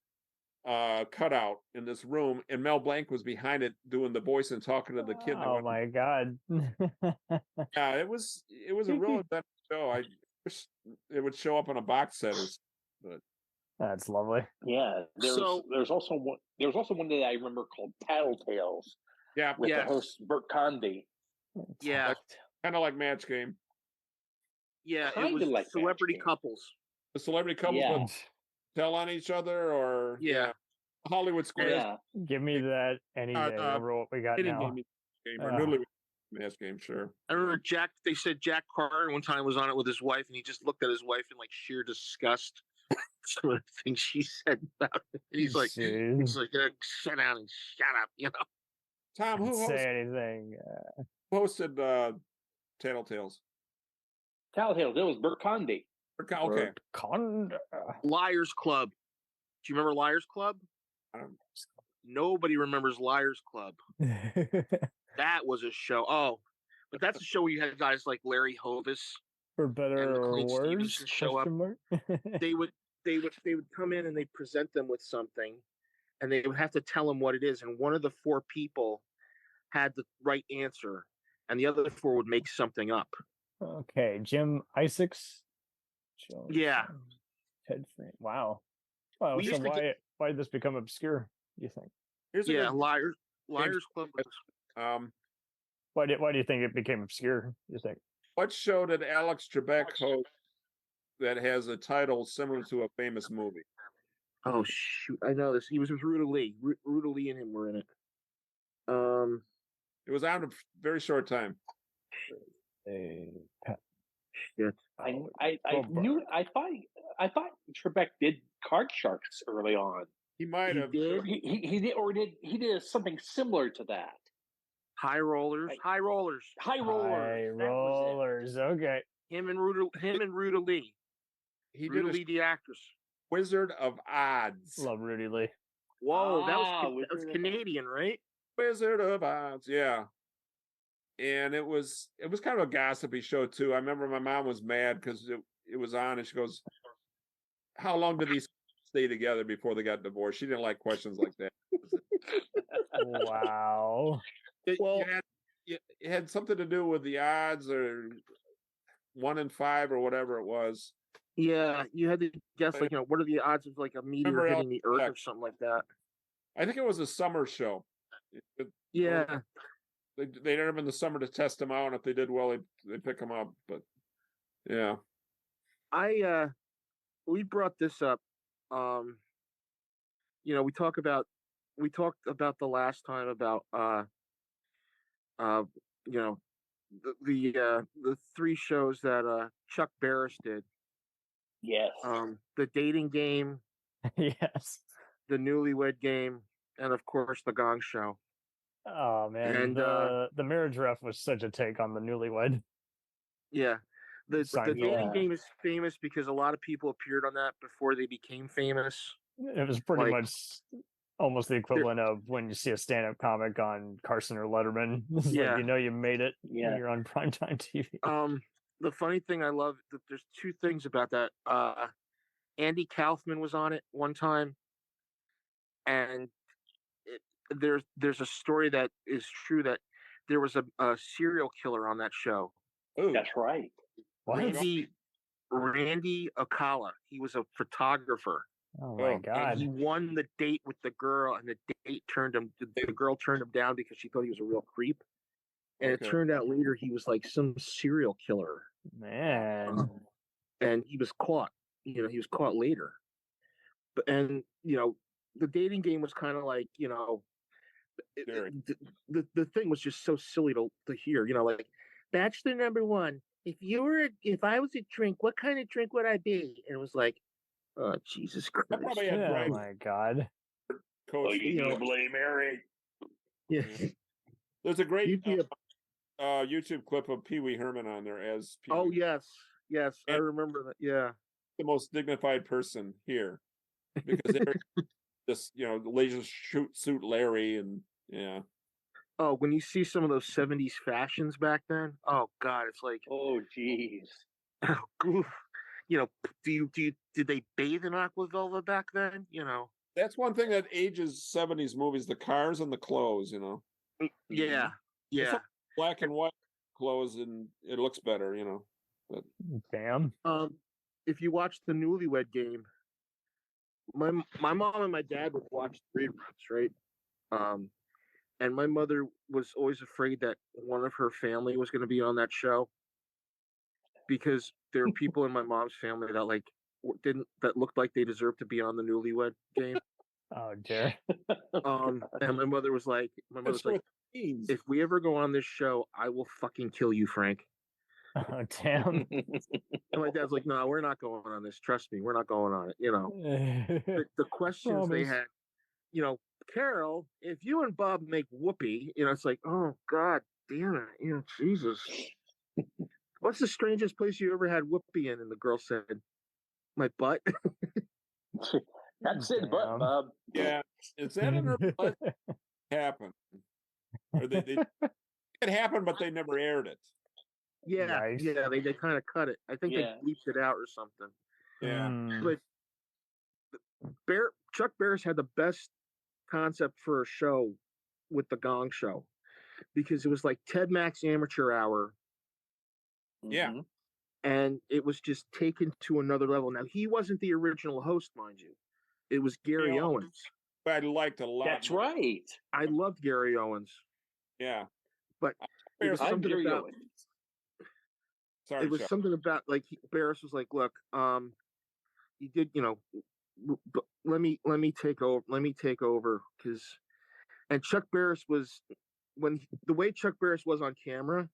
cutout in this room, and Mel Blanc was behind it doing the voice and talking to the kid. Oh my God. Yeah, it was a real inventive show. I wish it would show up on a box set or something, but That's lovely. Yeah. There's also one that I remember called Tattletales. yeah, With the host Bert Condy. Yeah, kind of like Match Game. yeah, it Kinda was like celebrity Match Game. couples. The celebrity couples would tell on each other, or Hollywood Squares. Yeah. Give me that any day over what we got now. Game or Noodly Match Game, sure. I remember they said Jack Carter one time was on it with his wife, and he just looked at his wife in like sheer disgust. Some of the things she said about it. And he's like, sit down and shut up, you know. Tom, who say anything? Hosted Tattletales? Tattletales. It was Bert Condy. Okay. Liars Club. Do you remember Liars Club? Nobody remembers Liars Club. That was a show. Oh, but that's a show where you had guys like Larry Hovis, for better or Clint worse, Stevenson show up. They would come in and they'd present them with something, and they would have to tell them what it is. And one of the four people had the right answer, and the other four would make something up. Okay, Jim Isaacs. Yeah. Ted Frank. Wow. Well, so why did this become obscure, do you think? Liars Club. Why do you think it became obscure, you think? What show did Alex Trebek host that has a title similar to a famous movie? Oh shoot, I know this. He was with Ruta Lee. Ruta Lee and him were in it. It was on a very short time. Shit. I thought Trebek did Card Sharks early on. He might have. He did something similar to that. High Rollers. Okay. Him and Ruta Lee. Ruta Lee, the actress. Wizard of Odds. Love Rudy Lee. Whoa, that was Canadian, right? Wizard of Odds, yeah. And it was kind of a gossipy show too. I remember my mom was mad because it was on, and she goes, "How long did these stay together before they got divorced?" She didn't like questions like that. Wow. It had something to do with the odds, or 1 in 5, or whatever it was. Yeah, you had to guess, like, what are the odds of like a meteor hitting the Earth or something like that? I think it was a summer show. Yeah. They did them in the summer to test them out, and if they did well, they pick them up. But yeah, we brought this up. We talked about the last time about the 3 shows that Chuck Barris did. Yes. The Dating Game. Yes. The Newlywed Game, and of course the Gong Show. Oh man, and the marriage ref was such a take on the Newlywed. Yeah, the Dating Game is famous because a lot of people appeared on that before they became famous. It was pretty much almost the equivalent of when you see a stand-up comic on Carson or Letterman. Yeah, like, you made it. Yeah, you're on primetime TV. The funny thing I love, there's 2 things about that. Andy Kaufman was on it one time, and there's a story that is true that there was a serial killer on that show. Oh, that's right. Randy Akala. He was a photographer. Oh my And he god. won the date with the girl, and the date turned him. The girl turned him down because she thought he was a real creep. And it turned out later he was like some serial killer, Man. and he was caught. He was caught later. But the dating game was kind of like the thing was just so silly to hear. Like Bachelor number one. If I was a drink, what kind of drink would I be? And it was like, oh Jesus Christ! Oh my god. Coach, Bloody Mary. Yeah. There's a great YouTube clip of Pee Wee Herman on there as Pee Wee. Oh yes, I remember that. Yeah, the most dignified person here because they're just the laser suit Larry and yeah. Oh, when you see some of those '70s fashions back then, oh god, it's like, oh jeez. Did they bathe in aqua velva back then? That's one thing that ages '70s movies: the cars and the clothes. Yeah. It's black and white clothes, and it looks better. But damn. If you watch the Newlywed Game, my mom and my dad would watch the reruns, right? And my mother was always afraid that one of her family was going to be on that show because there are people in my mom's family that that looked like they deserved to be on the Newlywed Game. Oh dear. And my mother was like, if we ever go on this show, I will fucking kill you, Frank. Oh damn. And my dad's like, no, we're not going on this. Trust me, we're not going on it. The questions they had, Carol, if you and Bob make whoopee, it's like, oh god damn it, Jesus. What's the strangest place you ever had whoopee in? And the girl said, my butt. That's it, butt, Bob. Yeah, is that in her butt? Happened? Or it happened, but they never aired it. Yeah, nice. Yeah, they kind of cut it. I think they bleeped it out or something. Yeah, but Chuck Barris had the best concept for a show with the Gong Show because it was like Ted Mack's Amateur Hour. Yeah. And it was just taken to another level. Now, he wasn't the original host, mind you. It was Gary Owens. I liked a lot. That's right. I loved Gary Owens. Yeah. But it was something about... Sorry, it was something about, like, Barris was like, look, you did, let me take over, because... And Chuck Barris was... the way Chuck Barris was on camera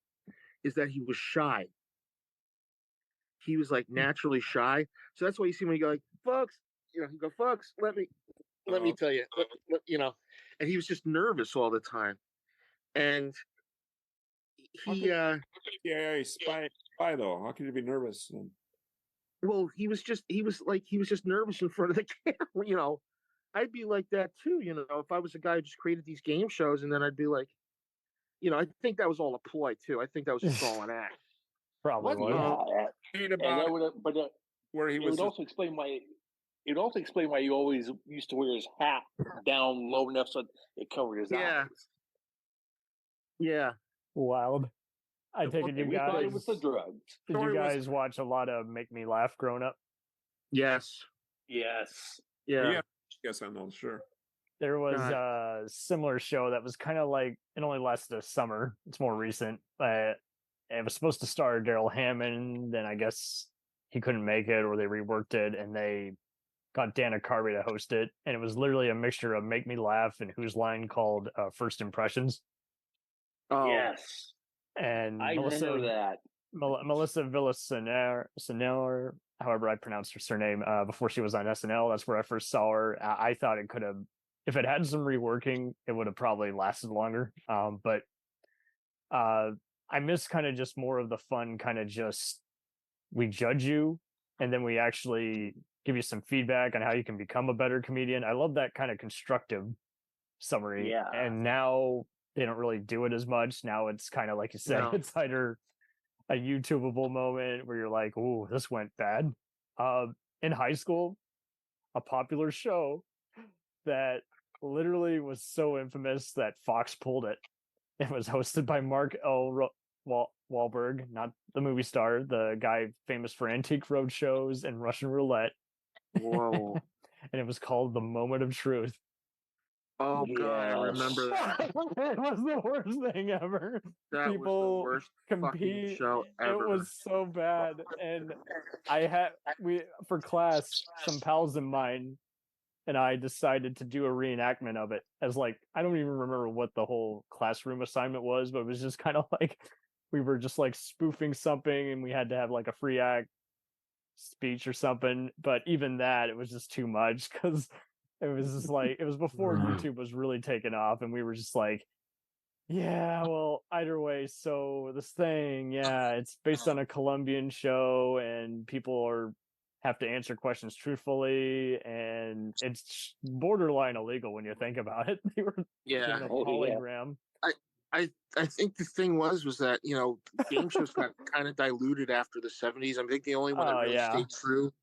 is that he was shy. He was like naturally shy, so that's why you see when you go like, folks, he go, folks, let me tell you, and he was just nervous all the time, and spy though. How could you be nervous? Well, he was just nervous in front of the camera. I'd be like that too. If I was a guy who just created these game shows, and then I'd be like, I think that was all a ploy too. I think that was just all an act. Probably where he was. It would also explain why. It would also explain why he always used to wear his hat down low enough so it covered his eyes. Yeah. Wild. I take it you we guys. thought it was the drugs. Did you guys watch a lot of Make Me Laugh growing up? Yes. Yes. Yeah. Yes, I know. Sure. There was a similar show that was kind of like, it only lasted a summer. It's more recent. It was supposed to star Daryl Hammond, and I guess he couldn't make it, or they reworked it, and they got Dana Carvey to host it. And it was literally a mixture of Make Me Laugh and Whose Line called First Impressions. Oh. Yes. And I remember that. Melissa Villaseñor, however I pronounced her surname, before she was on SNL. That's where I first saw her. I thought it could have, if it had some reworking, it would have probably lasted longer. But I miss kind of just more of the fun, kind of just, we judge you and then we actually give you some feedback on how you can become a better comedian. I love that kind of constructive summary. Yeah. And now they don't really do it as much. Now it's kind of like you said, it's either a YouTubeable moment where you're like, "Ooh, this went bad." In high school, a popular show that literally was so infamous that Fox pulled it. It was hosted by Mark L. Wahlberg, not the movie star, the guy famous for Antique Road shows and Russian Roulette. Whoa. and it was called The Moment of Truth. Oh God, I remember that. It was the worst thing ever. That People was the worst fucking compete. show ever. It was so bad, and for class, some pals of mine and I decided to do a reenactment of it as like, I don't even remember what the whole classroom assignment was, but it was just kind of like we were just like spoofing something and we had to have like a free act speech or something. But even that, it was just too much because it was just like, it was before YouTube was really taken off, and we were just like, yeah, well, either way, so this thing, yeah, it's based on a Colombian show, and people have to answer questions truthfully, and it's borderline illegal when you think about it. They were Yeah. doing a polygram. I think the thing was that, you know, game shows got kind of diluted after the 70s. I think the only one that really stayed true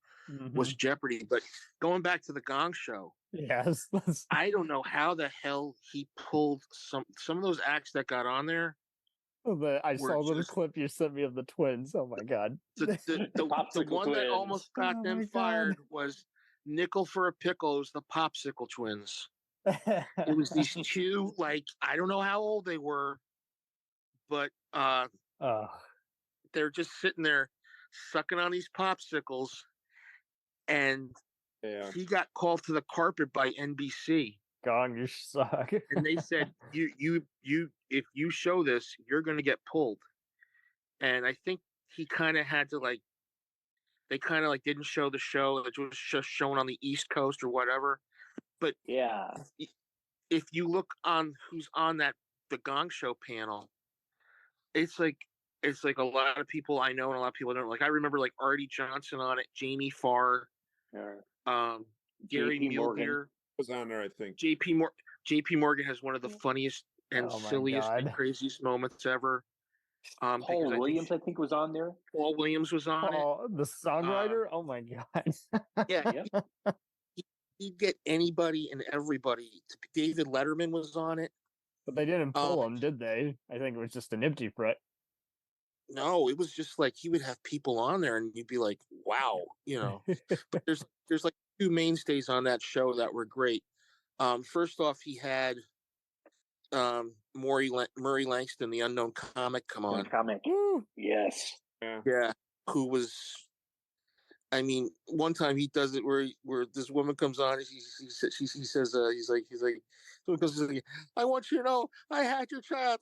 was Jeopardy. But going back to the Gong Show, yes, I don't know how the hell he pulled some of those acts that got on there. I saw the clip you sent me of the twins. Oh my God. The one that almost got them fired was Nickel for a Pickle. It was the Popsicle Twins. It was these two, like, I don't know how old they were, but they're just sitting there sucking on these popsicles, and he got called to the carpet by NBC. Gong, you suck. And they said, you if you show this, you're going to get pulled. And I think he kind of had to, like, they kind of like didn't show the show. It was just shown on the East Coast or whatever. But yeah, if you look on who's on the Gong Show panel, it's like a lot of people I know and a lot of people don't. Like, I remember like Artie Johnson on it, Jamie Farr, Gary Mueller was on there, I think. JP Morgan has one of the funniest and silliest and craziest moments ever. Paul Williams, I think, was on there. Paul Williams was on it. The songwriter? Oh my God. Yeah. He'd get anybody and everybody. David Letterman was on it. But they didn't pull him, did they? I think it was just an empty threat. No, it was just like he would have people on there and you'd be like, wow, you know. But there's like two mainstays on that show that were great. First off, he had Murray Langston, the unknown comic, come on. Yes. Yeah. Who was, I mean, one time he does it where this woman comes on and he says, he's like, someone goes, I want you to know, I had your child.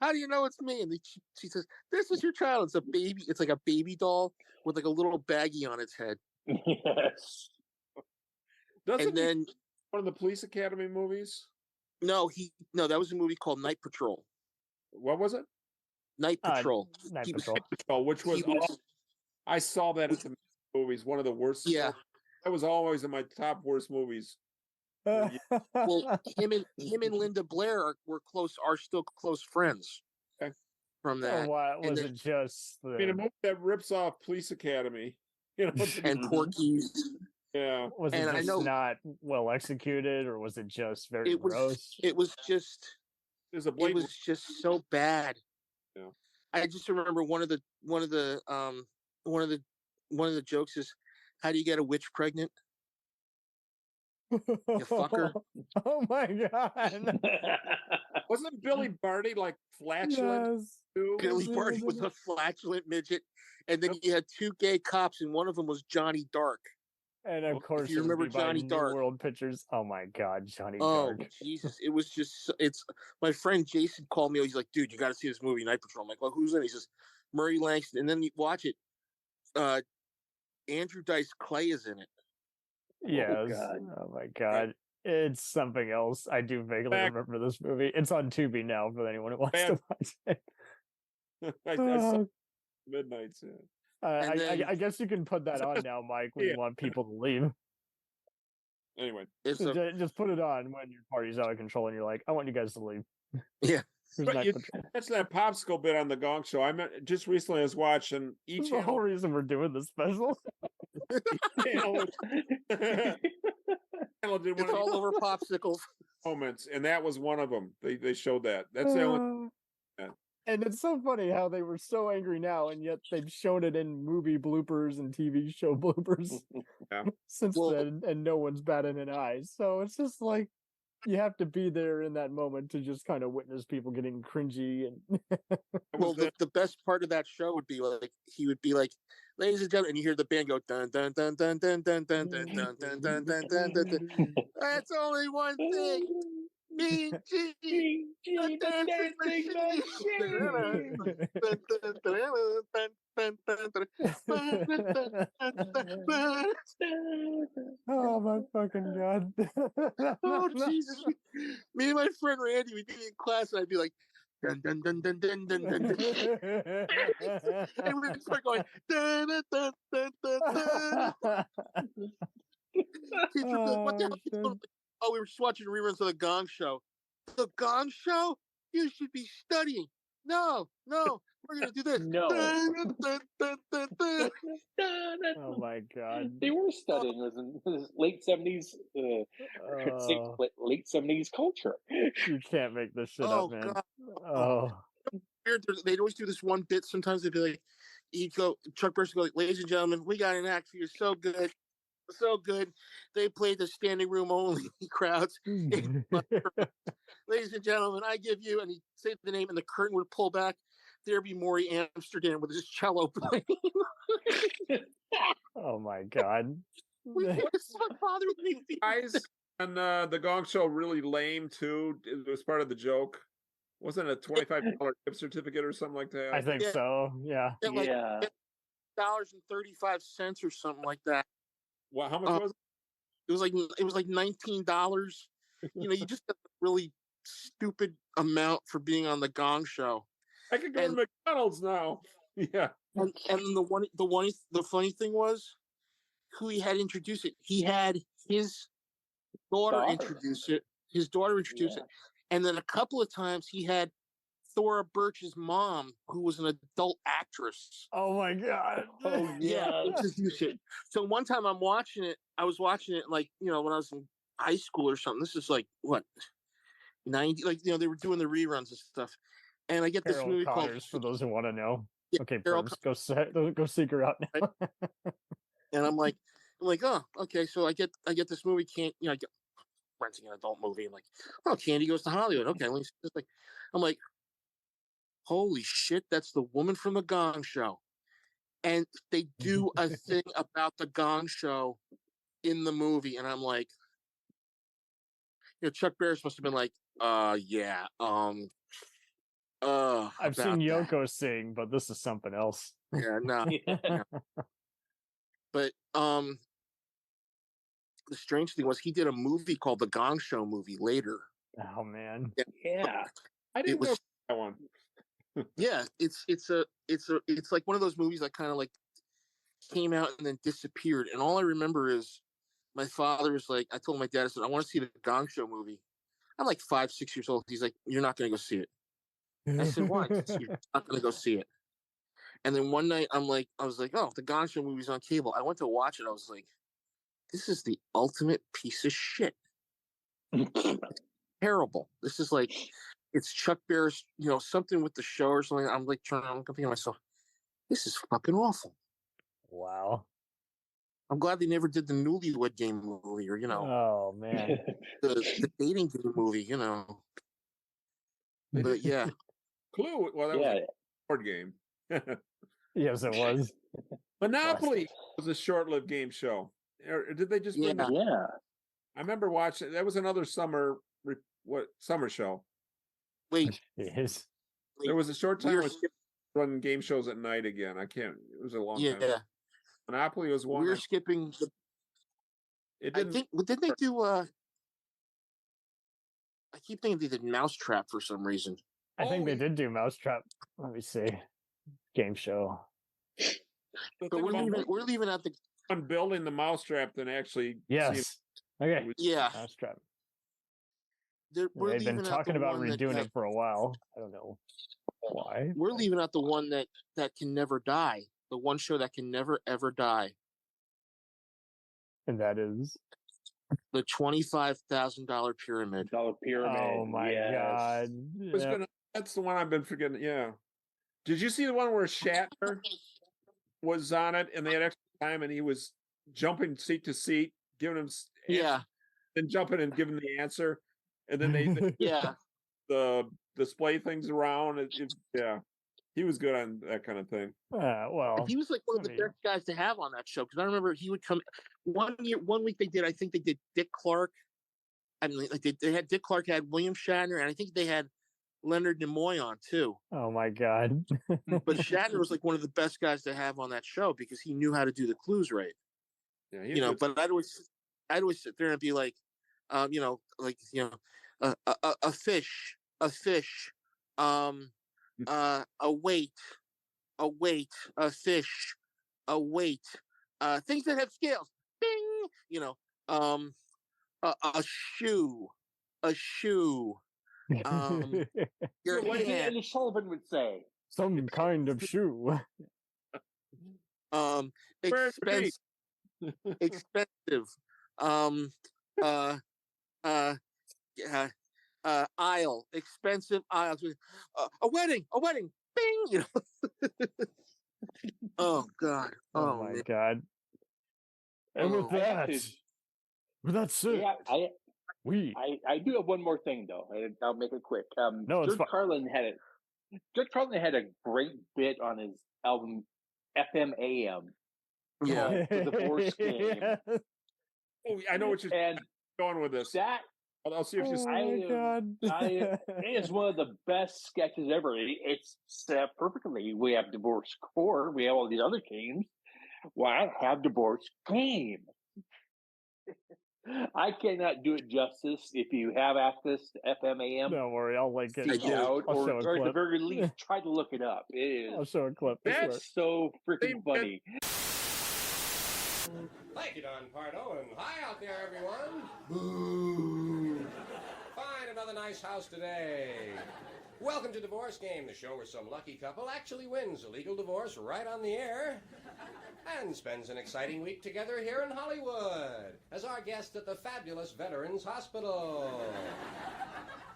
How do you know it's me? And she says, this is your child. It's a baby. It's like a baby doll with like a little baggie on its head. Yes. And then one of the Police Academy movies? No, that was a movie called Night Patrol. What was it? Night Patrol. Night Patrol. Which was I saw that at the movies. One of the worst. Yeah, that was always in my top worst movies. Well, him and Linda Blair are still close friends. Okay. From that. What was it? Just I mean, a movie that rips off Police Academy, you know, and Porky's. Yeah. Was it just not well executed, or was it just very gross? It was just so bad. Yeah. I just remember one of the jokes is, how do you get a witch pregnant? You fucker. Oh my God. Wasn't Billy Barty like flatulent? Yes. Too? Billy Barty was a flatulent midget, and then you had two gay cops, and one of them was Johnny Dark. And of course, you remember Johnny Dark. World Pictures. Oh my God, Johnny Dark. Oh Jesus, it was just. It's my friend Jason called me. He's like, "Dude, you got to see this movie, Night Patrol." I'm like, "Well, who's in it?" He says, "Murray Langston." And then you watch it. Andrew Dice Clay is in it. Yes. Oh my God. It's something else. I do vaguely remember this movie. It's on Tubi now for anyone who wants to watch it. I saw Midnights. I guess you can put that on now, Mike, when you want people to leave. Anyway, just put it on when your party's out of control and you're like, I want you guys to leave. Yeah. That's that popsicle bit on the Gong Show. Just recently I was watching each. The whole reason we're doing this special. It's all over popsicles moments, and that was one of them. They showed that. That's the only. And it's so funny how they were so angry now, and yet they've shown it in movie bloopers and TV show bloopers. since Well- then, and no one's batted an eye. So it's just like you have to be there in that moment to just kind of witness people getting cringy and Well, the best part of that show would be like he would be like, "Ladies and gentlemen," and you hear the band go dun dun dun dun dun dun dun dun dun dun dun dun dun dun. That's only one thing. Me, G, the dancing machine. Oh my fucking god! Oh Jesus! Me and my friend Randy, we'd be in class, and I'd be like, dun dun dun dun dun dun dun, dun. And we'd start going dun dun dun dun dun. Dun. Teacher would be like, "What the hell?" shit. Oh, we were just watching reruns of The Gong Show. The Gong Show? You should be studying. No, we're gonna do this. No. Dun, dun, dun, dun, dun. Oh my god! They were studying this in this late 70s, Oh, late 70s culture. you can't make this shit Oh up, man. God! Oh, They'd always do this one bit. Sometimes they'd be like, he'd go, Chuck Berry would go like, "Ladies and gentlemen, we got an act for you. So good, so good." They played the standing room only crowds. Ladies and gentlemen, I give you, and he'd say the name, and the curtain would pull back. There'd be Maury Amsterdam with his cello playing. oh my god! It's so bothered me. Guys, and the Gong Show really lame too. It was part of the joke. Wasn't it a $25 gift certificate or something like that? I think Yeah. so. Yeah. Like Yeah. $3.35 or something like that. Well, how much was it? It was like $19. You know, you just got a really stupid amount for being on the Gong Show. I could go and- to McDonald's now. Yeah. And the funny thing was, who he had introduced it. He had his daughter introduce it. His daughter introduced it, and then a couple of times he had Thora Birch's mom, who was an adult actress. Oh my god! Oh yeah. Introduce it. So one time I was watching it like, you know, when I was in high school or something. This is like what 90, like, you know, they were doing the reruns and stuff. And I get this Carol movie Connors, for called those who want to know. Yeah, Okay, Carol Prince, go seek her out now. and I'm like, oh, okay. So I get this movie. Can't, you know, I get renting an adult movie. I'm like, oh, Candy Goes to Hollywood. Okay, let me see this. Like, I'm like, holy shit, that's the woman from the Gong Show. And they do a thing about the Gong Show in the movie, and I'm like, you know, Chuck Barris must have been like, yeah, I've seen Yoko sing, but this is something else. Yeah, no. Yeah. But the strange thing was he did a movie called The Gong Show movie later. Oh man. Yeah. I didn't was- know that one. Yeah, it's like one of those movies that kind of like came out and then disappeared. And all I remember is my father was like, I told my dad, I said, I want to see the Gong Show movie. I'm like 5, 6 years old. He's like, you're not going to go see it. I said, why? He said, you're not going to go see it. And then one night I was like, oh, the Gong Show movie's on cable. I went to watch it. I was like, this is the ultimate piece of shit. Terrible. This is like, it's Chuck Barris, you know, something with the show or something. I'm thinking to myself, this is fucking awful. Wow. I'm glad they never did the Newlywed Game movie, or, you know, Oh man. the dating game movie, you know. But yeah, Clue. Well, that was Yeah. a board game. Yes, it was. Monopoly was a short-lived game show. Or did they just bring Yeah. it? Yeah. I remember watching. That was another summer show. wait, It is. There was a short time we were when run game shows at night again. I can't. It was a long time. yeah, Monopoly was one. we're skipping. It I didn't. think didn't they do? I keep thinking they did Mousetrap for some reason. I think they Oh. did do Mousetrap. Let me see. Game show. the But thing about we're leaving out the on building the mousetrap than actually. seeing Yes. Okay. it was- yeah. Mousetrap. We're They've been leaving out talking the about one that- redoing it for a while. I don't know why. We're leaving out the one that can never die. The one show that can never ever die. And that is. The $25,000 pyramid. Dollar Pyramid. Oh my yes. god. it was Yep. gonna. That's the one I've been forgetting. Yeah. Did you see the one where Shatner was on it and they had extra time and he was jumping seat to seat, giving him then jumping and giving the answer, and then they the display things around. He was good on that kind of thing. Well, he was like one of the best guys to have on that show, because I remember he would come one week they think they did Dick Clark. I mean, like they had Dick Clark, had William Shatner, and I think they had Leonard Nimoy on too. Oh my God! But Shatner was like one of the best guys to have on that show because he knew how to do the clues right. Yeah, but I'd always sit there and be like, a fish, a weight, a fish, a weight, things that have scales, bing, a shoe, your what did hand, Andy Sullivan would say? Some kind of shoe. expensive, aisle, expensive aisles, a wedding, bing, Oh God! Oh my man. God! And with that said, Yeah, I do have one more thing though. I'll make it quick. No, it's George Carlin had a great bit on his album FM AM. Yeah, The Divorce Game. Oh, I know what you're going with this. I'll see if you. It is one of the best sketches ever. It's set perfectly. We have Divorce Court. We have all these other games. Why have Divorce Game? I cannot do it justice. If you have access to FMAM, don't worry, I'll link it. seek it out, I'll show a or at the clip. very least, try to look it up. It is. I'll show a clip. It's so freaking funny. Thank you, Don Pardo, and hi out there, everyone. Boo. Find another nice house today. Welcome to Divorce Game, the show where some lucky couple actually wins a legal divorce right on the air and spends an exciting week together here in Hollywood as our guest at the fabulous Veterans Hospital.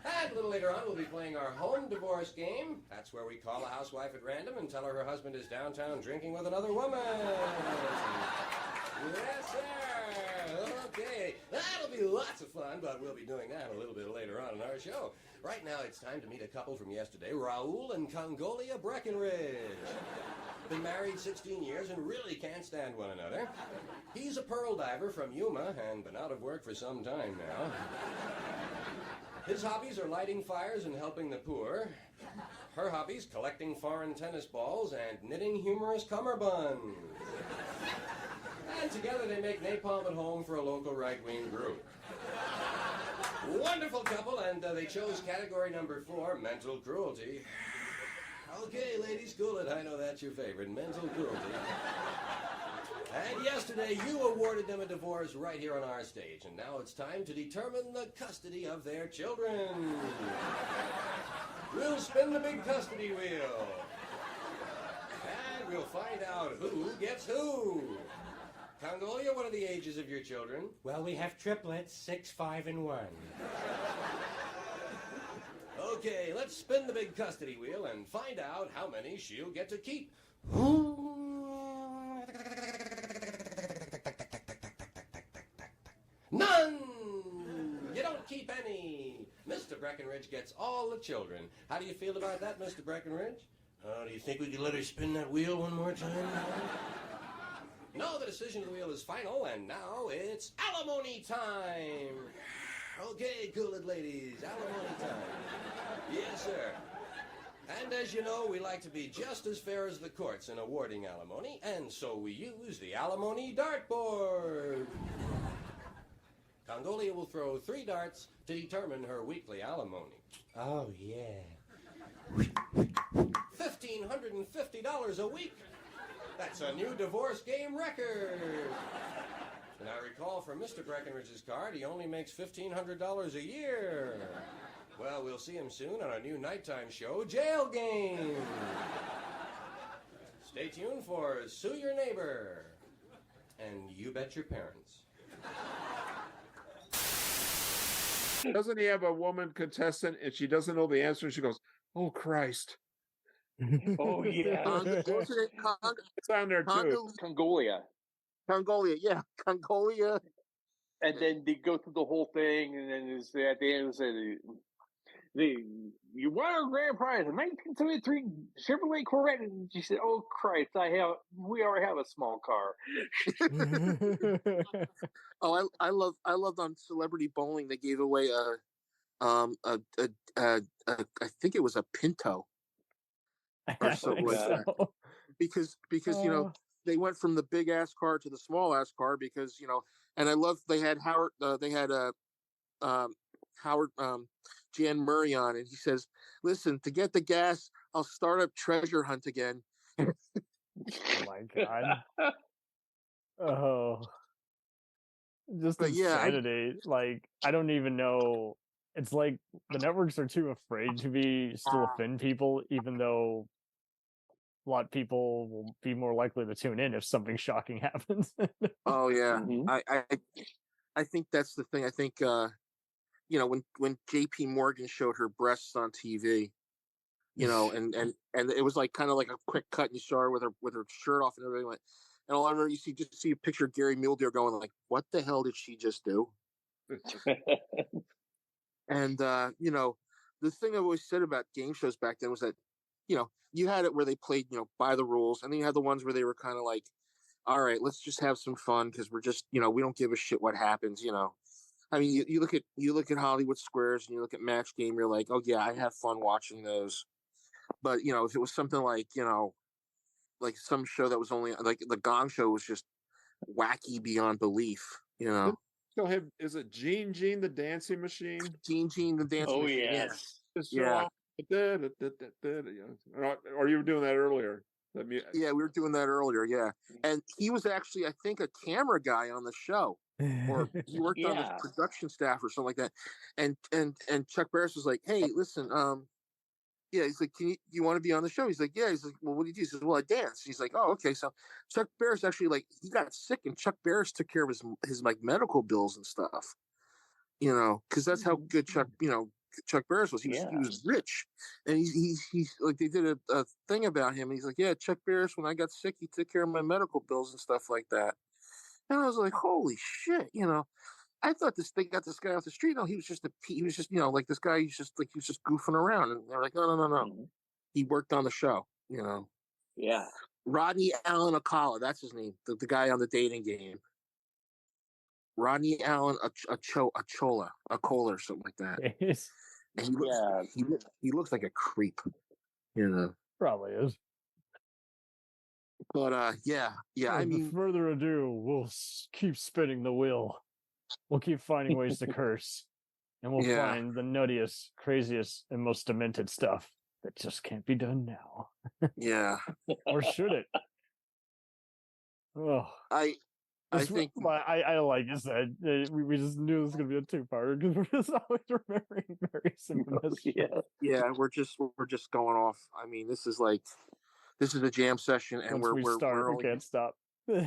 And a little later on, we'll be playing our home divorce game. That's where we call a housewife at random and tell her husband is downtown drinking with another woman. Yes, sir. Okay. That'll be lots of fun, but we'll be doing that a little bit later on in our show. Right now, it's time to meet a couple from yesterday, Raoul and Congolia Breckenridge. Been married 16 years and really can't stand one another. He's a pearl diver from Yuma and been out of work for some time now. His hobbies are lighting fires and helping the poor. Her hobbies, collecting foreign tennis balls and knitting humorous cummerbunds. And together they make napalm at home for a local right-wing group. Wonderful couple, and they chose category number 4, mental cruelty. Okay, ladies, cool it. I know that's your favorite, mental cruelty. And yesterday, you awarded them a divorce right here on our stage, and now it's time to determine the custody of their children. We'll spin the big custody wheel. And we'll find out who gets who. Congolia, what are the ages of your children? Well, we have triplets, 6, 5, and 1. Okay, let's spin the big custody wheel and find out how many she'll get to keep. None! You don't keep any. Mr. Breckenridge gets all the children. How do you feel about that, Mr. Breckenridge? Do you think we could let her spin that wheel one more time? No, the decision of the wheel is final, and now it's alimony time. Okay, cool it, ladies. Alimony time. Yes, sir. And as you know, we like to be just as fair as the courts in awarding alimony, and so we use the alimony dartboard. Congolia will throw 3 darts to determine her weekly alimony. Oh, yeah. $1,550 a week. That's a new divorce game record. And I recall from Mr. Breckenridge's card, he only makes $1,500 a year. Well, we'll see him soon on our new nighttime show, Jail Game. Stay tuned for Sue Your Neighbor. And You Bet Your Parents. Doesn't he have a woman contestant and she doesn't know the answer and she goes, "Oh Christ." Oh, yeah. It's on there too. Congolia. Congolia, yeah, Congolia. And then they go through the whole thing, and then at the end, you won a grand prize, a 1973 Chevrolet Corvette, and she said, "Oh Christ, we already have a small car." I loved on Celebrity Bowling they gave away I think it was a Pinto or something like that because they went from the big ass car to the small ass car because and I love they had Howard Jan Murray on, and he says, "Listen, to get the gas, I'll start up Treasure Hunt again." Oh my god! Oh, just But insanity. I don't even know. It's like the networks are too afraid to still offend people, even though a lot of people will be more likely to tune in if something shocking happens. Oh yeah, Mm-hmm. I think that's the thing. I think when J.P. Morgan showed her breasts on TV, and it was like kind of like a quick cut, and you saw her with her shirt off, and everything went. And all I remember, you see a picture of Gary Mulder going like, "What the hell did she just do?" And the thing I always said about game shows back then was that, you had it where they played, by the rules, and then you had the ones where they were kind of like, all right, let's just have some fun because we're just, we don't give a shit what happens. I mean, you look at Hollywood Squares and you look at Match Game, you're like, oh yeah, I have fun watching those. But if it was something like, like some show that was only like the Gong Show was just wacky beyond belief. Still have, is it Gene the dancing machine? Gene the dancing machine. Yes. Yeah. Or you were doing that earlier. Yeah, we were doing that earlier. Yeah, and he was actually, I think, a camera guy on the show, or he worked on the production staff or something like that. And Chuck Barris was like, "Hey, listen, yeah." He's like, you want to be on the show?" He's like, "Yeah." He's like, "Well, what do you do?" He says, "Well, I dance." He's like, "Oh, okay." So Chuck Barris actually he got sick, and Chuck Barris took care of his like medical bills and stuff. Because that's how good Chuck Barris was. He was rich, and he's like, they did a thing about him. And he's like, yeah, Chuck Barris, when I got sick, he took care of my medical bills and stuff like that. And I was like, holy shit, I thought they got this guy off the street. No, he was just like this guy. He was just goofing around. And they're like, no. Mm-hmm. He worked on the show. Yeah. Rodney Allen Acala, that's his name. The guy on the dating game. Rodney Allen Acola or something like that. And he looks like a creep, Probably is. But yeah. I mean, further ado, we'll keep spinning the wheel. We'll keep finding ways to curse, and we'll find the nuttiest, craziest, and most demented stuff that just can't be done now. Yeah. Or should it? Oh, I think like you said, we just knew this was gonna be a two-parter because we're just always remembering very similar. Yeah, we're just going off. I mean, this is a jam session, and Once we can't stop.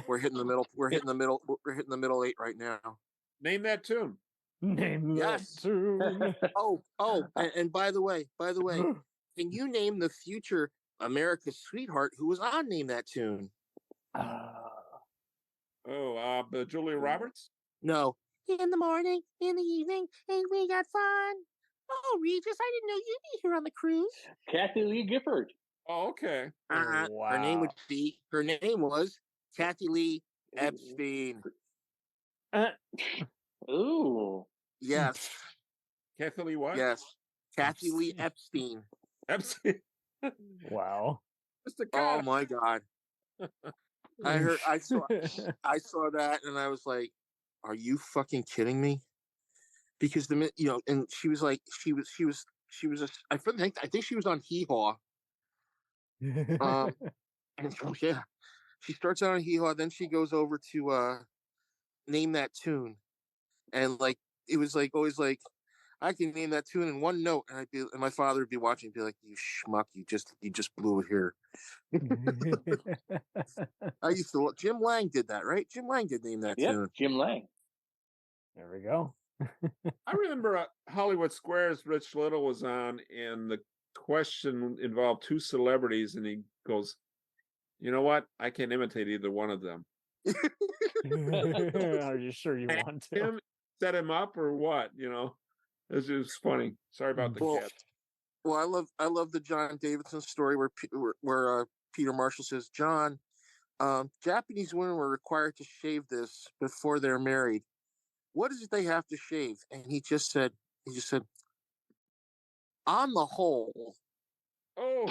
We're hitting the middle. We're hitting the middle. We're hitting the middle 8 right now. Name that tune. Name that tune. And by the way, can you name the future America's Sweetheart who was on Name That Tune? Julia Roberts? No. In the morning, in the evening, and we got fun. Oh, Regis, I didn't know you'd be here on the cruise. Kathy Lee Gifford. Oh, okay. Wow. Her name was Kathy Lee Epstein. Ooh. Yes. Kathy Lee what? Yes. Kathy Lee Epstein. Epstein. Wow. Oh my God. I saw that, and I was like, are you fucking kidding me? Because and she was I think she was on Hee Haw. And yeah, she starts out on Hee Haw, then she goes over to Name That Tune, and it was always like, I can name that tune in one note, and my father would be watching and be like, you schmuck, you just blew it here. I used to. Jim Lang did that, right? Jim Lang did Name That Tune. Jim Lang. There we go. I remember Hollywood Squares. Rich Little was on, and the question involved two celebrities, and he goes, "You know what? I can't imitate either one of them." Are you sure you want to? Him set him up or what? It's just funny. Sorry about the cat. Well, I love the John Davidson story where Peter Marshall says, John, Japanese women were required to shave this before they're married. What is it they have to shave? And he just said, on the whole. Oh,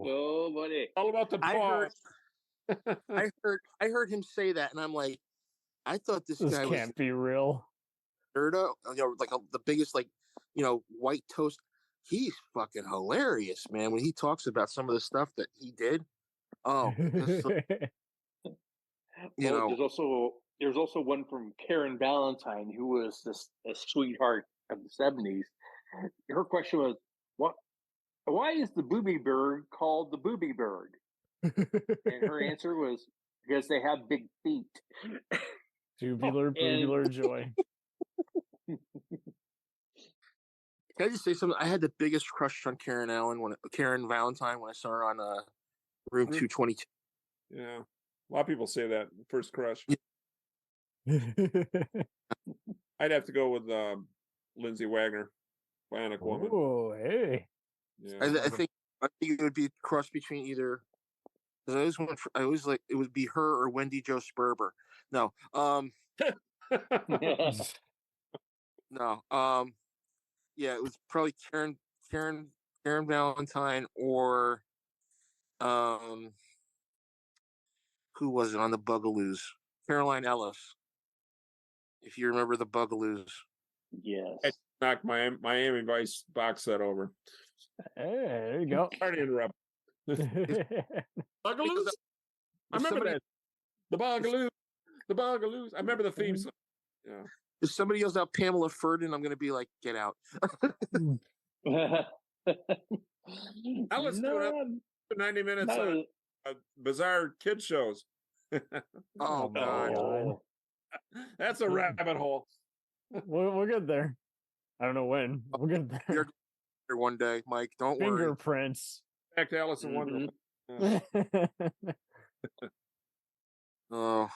oh, buddy! All about the pause. I heard him say that, and I'm like, I thought this guy can't be real. Erdo, the biggest white toast. He's fucking hilarious, man. When he talks about some of the stuff that he did. Oh, there's also one from Karen Valentine, who was a sweetheart of the 70s. Her question was, why is the booby bird called the booby bird? And her answer was, because they have big feet. Tubular joy. Can I just say something? I had the biggest crush on Karen Valentine when I saw her on Room 222. Yeah, a lot of people say that first crush. I'd have to go with Lindsay Wagner, Bionic Woman. Oh, hey. Yeah. I think it would be a cross between either. I always like it would be her or Wendy Jo Sperber. No, no, yeah, it was probably Karen Valentine or who was it on the Bugaloos? Caroline Ellis. If you remember the Bugaloos. Yes. I knocked my Miami Vice box set over. Hey, there you go. Sorry to interrupt. Bugaloos? I remember that. The Bugaloos. I remember the theme song. Yeah. If somebody yells out Pamela Ferdin, I'm going to be like, get out. I was doing 90 minutes on bizarre kid shows. Oh, God. That's a rabbit hole. We'll get there. I don't know when. We'll get there. You're here one day, Mike. Don't worry. Fingerprints. Back to Alice in Wonderland. Oh.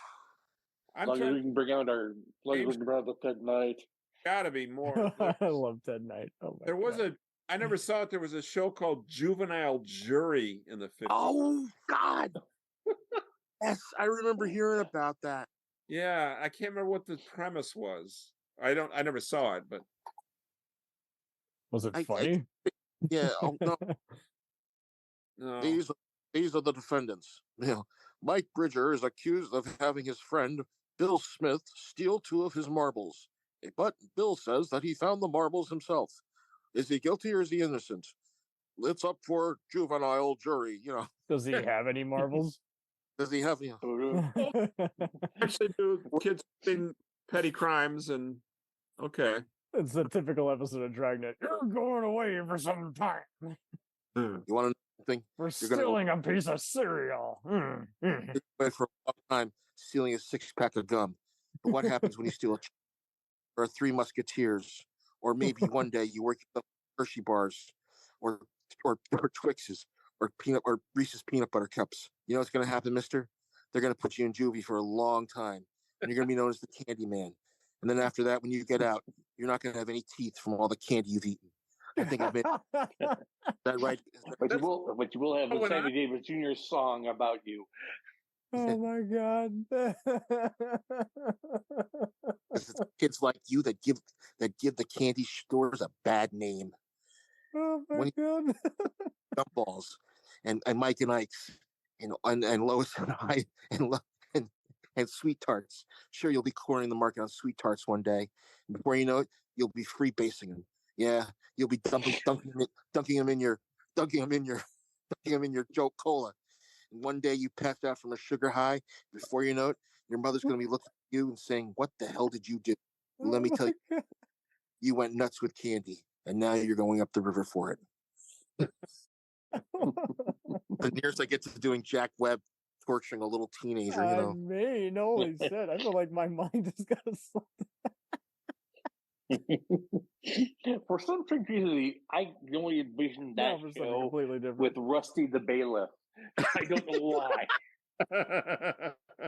As long as we can bring out the Ted Knight. Gotta be more. I love Ted Knight. Oh my God. I never saw it. There was a show called Juvenile Jury in the 50s. Oh, God. Yes, I remember hearing about that. Yeah, I can't remember what the premise was. I never saw it, but was it funny? Yeah. Oh, no. No. These are the defendants. Mike Bridger is accused of having his friend Bill Smith steal 2 of his marbles, but Bill says that he found the marbles himself. Is he guilty or is he innocent? It's up for juvenile jury. Does he have any marbles? Does he have any? Actually, do kids doing petty crimes and okay. It's a typical episode of Dragnet. You're going away for some time. You want to know something? We're stealing a piece of cereal. Went for a long time stealing a 6-pack of gum. But what happens when you steal or 3 Musketeers? Or maybe one day you work at Hershey bars or Twixes or Reese's peanut butter cups. You know what's going to happen, mister? They're going to put you in juvie for a long time. And you're going to be known as the Candy Man. And then after that, when you get out, you're not going to have any teeth from all the candy you've eaten. I think I've made that right. But you will have a Sammy Davis Jr. song about you. Oh my God! It's kids like you that give the candy stores a bad name. Oh my God! Gumballs and Mike and Ike's and Lois and I and Sweet Tarts. Sure, you'll be cornering the market on Sweet Tarts one day. And before you know it, you'll be freebasing them. Yeah, you'll be dunking them in your Joe Cola. And one day you passed out from a sugar high. Before you know it, your mother's going to be looking at you and saying, "What the hell did you do?" Let me tell you, you went nuts with candy, and now you're going up the river for it. The nearest I get to doing Jack Webb torturing a little teenager, holy shit! I feel like my mind has got to slow down. For some strange reason, I can only envision that show with Rusty the Bailiff. I don't know why.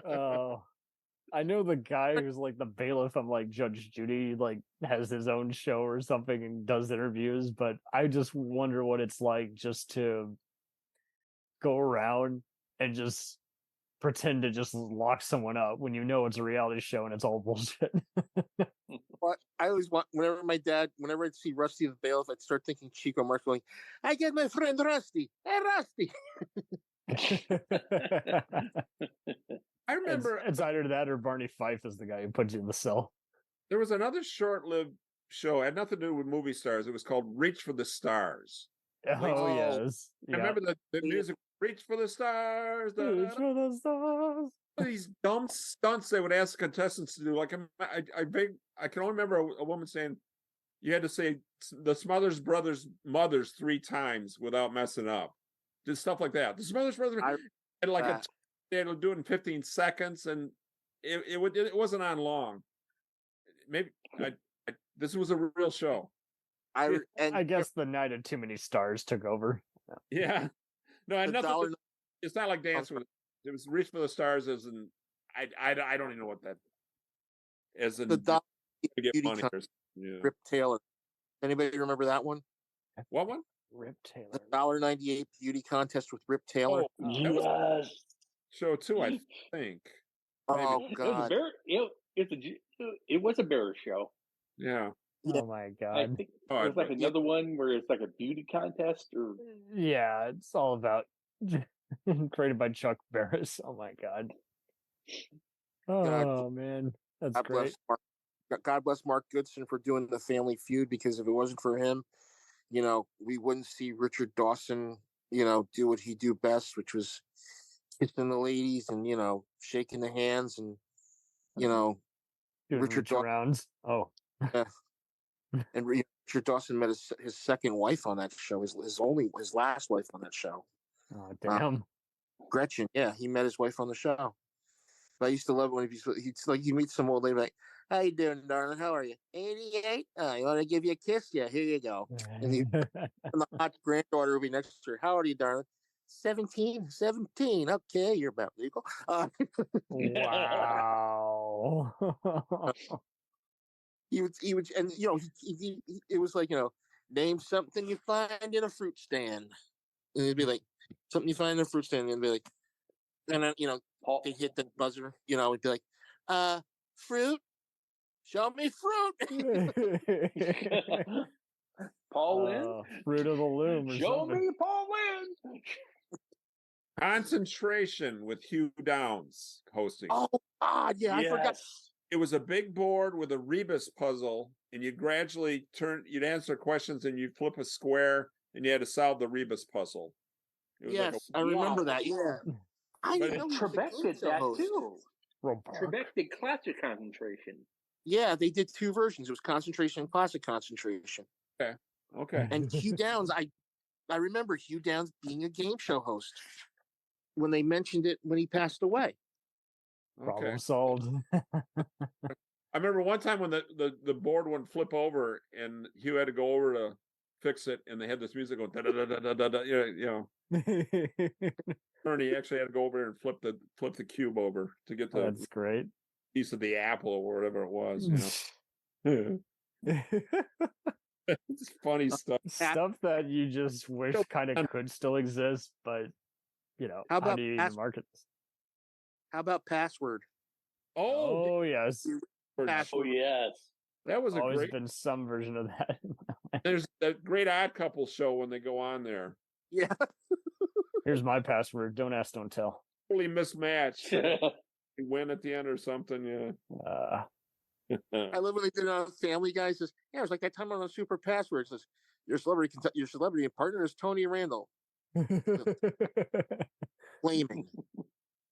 Oh, I know the guy who's like the bailiff on like Judge Judy, like has his own show or something and does interviews, but I just wonder what it's like just to go around and just pretend to just lock someone up when you know it's a reality show and it's all bullshit. But I always want, whenever I'd see Rusty the Bailiff, I'd start thinking Chico Marx going, I get my friend Rusty. Hey, Rusty. I remember it's either that or Barney Fife is the guy who puts you in the cell. there was another short-lived show. It had nothing to do with movie stars. It was called Reach for the Stars. Oh, yes. I remember the music, Reach for the Stars. Reach for the stars. These dumb stunts they would ask contestants to do. Like I can only remember a woman saying you had to say the Smothers Brothers mothers 3 times without messing up. Just stuff like that. The Smothers Brothers and like they had to do it in 15 seconds, and it wasn't on long. Maybe this was a real show. I guess the night of too many stars took over. Yeah, no, and nothing. It's not like Dance with. It was Reach for the Stars as an I don't even know what that as an the dollar to get beauty money. Yeah. Rip Taylor. Anybody remember that one? What one? Rip Taylor. The $1.98 beauty contest with Rip Taylor. Oh, yes. Show 2, I think. Oh God! It was a bear show. Yeah. Oh my God! I think there's like another one where it's like a beauty contest, or yeah, it's all about created by Chuck Barris. Oh my God! Oh man, that's God great. God bless Mark Goodson for doing the Family Feud, because if it wasn't for him, we wouldn't see Richard Dawson, do what he do best, which was kissing the ladies and shaking the hands and Doing Richard rounds. Oh. Yeah. And Richard Dawson met his second wife on that show, his last wife on that show. Oh damn. Gretchen, yeah, he met his wife on the show. But I used to love it when he's like, you meet some old lady like, how you doing, darling? How are you? 88? Oh, you want to give you a kiss? Yeah, here you go. And the hot granddaughter will be next to her. How old are you, darling? 17. Okay, you're about legal. Wow. He would, and it was like, name something you find in a fruit stand, and it'd be like something you find in a fruit stand, and it'd be like, and then they hit the buzzer, it'd be like, fruit, show me fruit. Paul Lynn, Fruit of the Loom. Show me Paul Lynn. Concentration with Hugh Downs hosting. Oh God, yeah, yes. I forgot. It was a big board with a rebus puzzle, and you'd gradually you'd answer questions, and you'd flip a square, and you had to solve the rebus puzzle. Yes, I remember that. Yeah, I know Trebek did that too. Trebek did classic concentration. Yeah, they did 2 versions. It was concentration and classic concentration. Okay. And Hugh Downs, I remember Hugh Downs being a game show host when they mentioned it when he passed away. Problem solved. I remember one time when the board wouldn't flip over, and Hugh had to go over to fix it, and they had this music going da da da da da da. Ernie actually had to go over there and flip the cube over to get the That's great piece of the apple or whatever it was. It's funny stuff. Stuff that you just wish kind of could still exist, but how do you even market this? How about Password? Oh yes. Password. Oh yes. That was always been some version of that. There's that Great Odd Couple show when they go on there. Yeah. Here's my password. Don't ask, don't tell. Totally mismatched. You win at the end or something. Yeah. I love when they did it on Family Guy. Says, yeah, it was like that time on the Super Password. It says, your celebrity partner is Tony Randall. Flaming.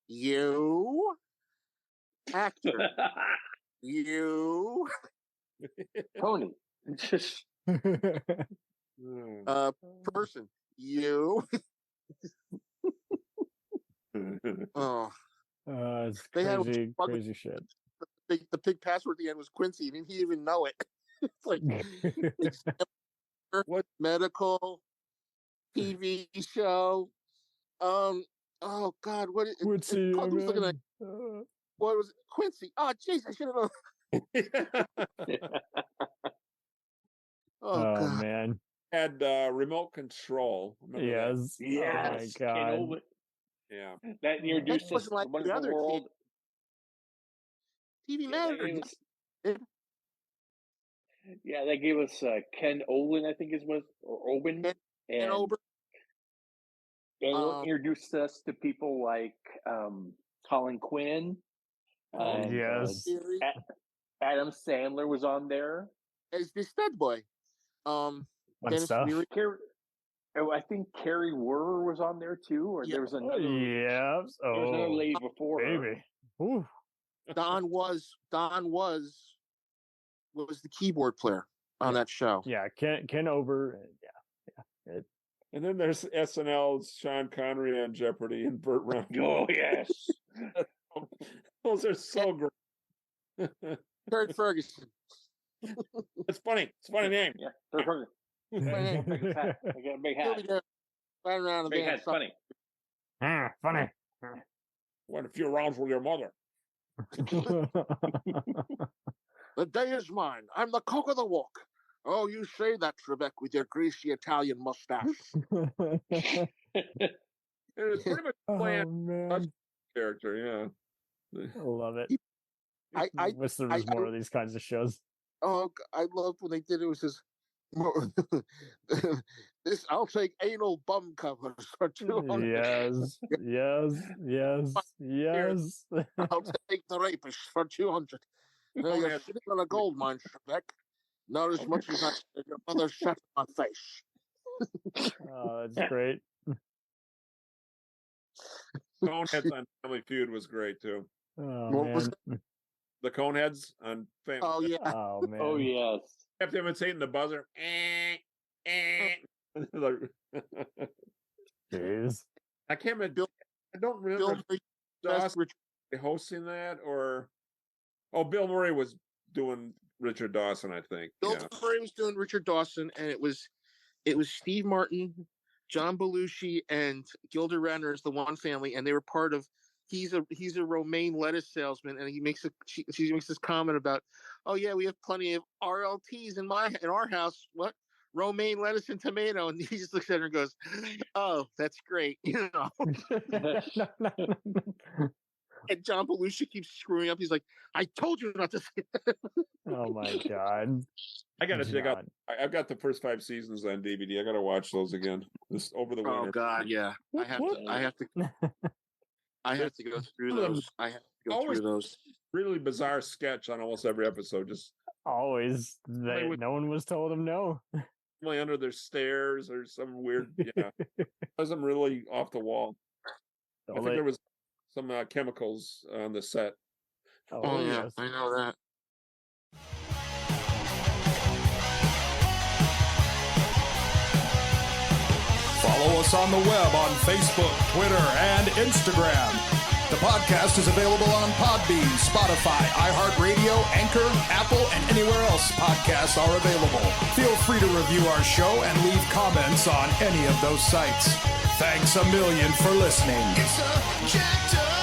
You actor. You Tony. Person. You. Oh. It's crazy, crazy shit. The big password at the end was Quincy, and he didn't even know it. It's like what medical TV show. Oh God, what is Quincy, I was looking at man. what was it? Quincy. Oh jeez, I should have known. Oh God. man. Had remote control. Remember that? Yes. Yes. Oh my Ken God. Olin. Yeah. That introduced That us wasn't to like the the wonderful other world. TV Yeah, Matter. that gave us Ken Olin, I think is what, or Oben, And Ober. and introduced us to people like Colin Quinn. And, Yes. Adam Sandler was on there. As the stud boy. Fun Dennis stuff. Leary. I think Carrie Werner was on there too, or there was another. Yeah. There was another lady before her. Baby. Ooh. Don was the keyboard player on that show. Yeah, Ken Ober. Yeah. And then there's SNL's Sean Connery on Jeopardy and Burt Reynolds. Oh yes. Those are so great. Kurt Ferguson. It's funny. It's a funny name. Yeah, Kurt Ferguson. I got a big hat. Right around the Big van. hat's funny. Funny. Went a few rounds with your mother. The day is mine. I'm the cock of the walk. Oh, you say that, Trebek, with your greasy Italian mustache. It was pretty much planned man. character, yeah. I love it. I wish there was more of these kinds of shows. Oh, I loved when they did it. It was just this. I'll take anal bum covers for 200. Yes. I'll take the rapist for 200. You're sitting on a gold mine, Trebek. Not as much as your mother shut in my face. Oh, that's great. Coneheads on Family Feud was great too. Oh, What man. was The Coneheads on Family. Oh yeah. Oh man. Oh yes. Kept imitating the buzzer. Like, Jeez. I can't remember. I don't remember Bill Dawson hosting that or. Oh, Bill Murray was doing Richard Dawson, I think. Bill Murray was doing Richard Dawson, and it was Steve Martin, John Belushi, and Gilda Renner as the one family, and they were part of. He's a romaine lettuce salesman, and she makes this comment about, oh yeah, we have plenty of RLTs in our house. What? Romaine lettuce and tomato, and he just looks at her and goes, "Oh, that's great," you know. And John Belushi keeps screwing up. He's like, "I told you not to say that." Oh my God. I gotta check out. I've got the first 5 seasons on DVD. I gotta watch those again this over the winter. Oh God, yeah. I have to go through those. I have to go through those. Really bizarre sketch on almost every episode. Just always. No one was told him no. Under their stairs or some weird. Yeah, wasn't really off the wall. I think there was some chemicals on the set. Oh yeah, I know that. Follow us on the web on Facebook, Twitter, and Instagram. The podcast is available on Podbean, Spotify, iHeartRadio, Anchor, Apple, and anywhere else podcasts are available. Feel free to review our show and leave comments on any of those sites. Thanks a million for listening. It's a jacked up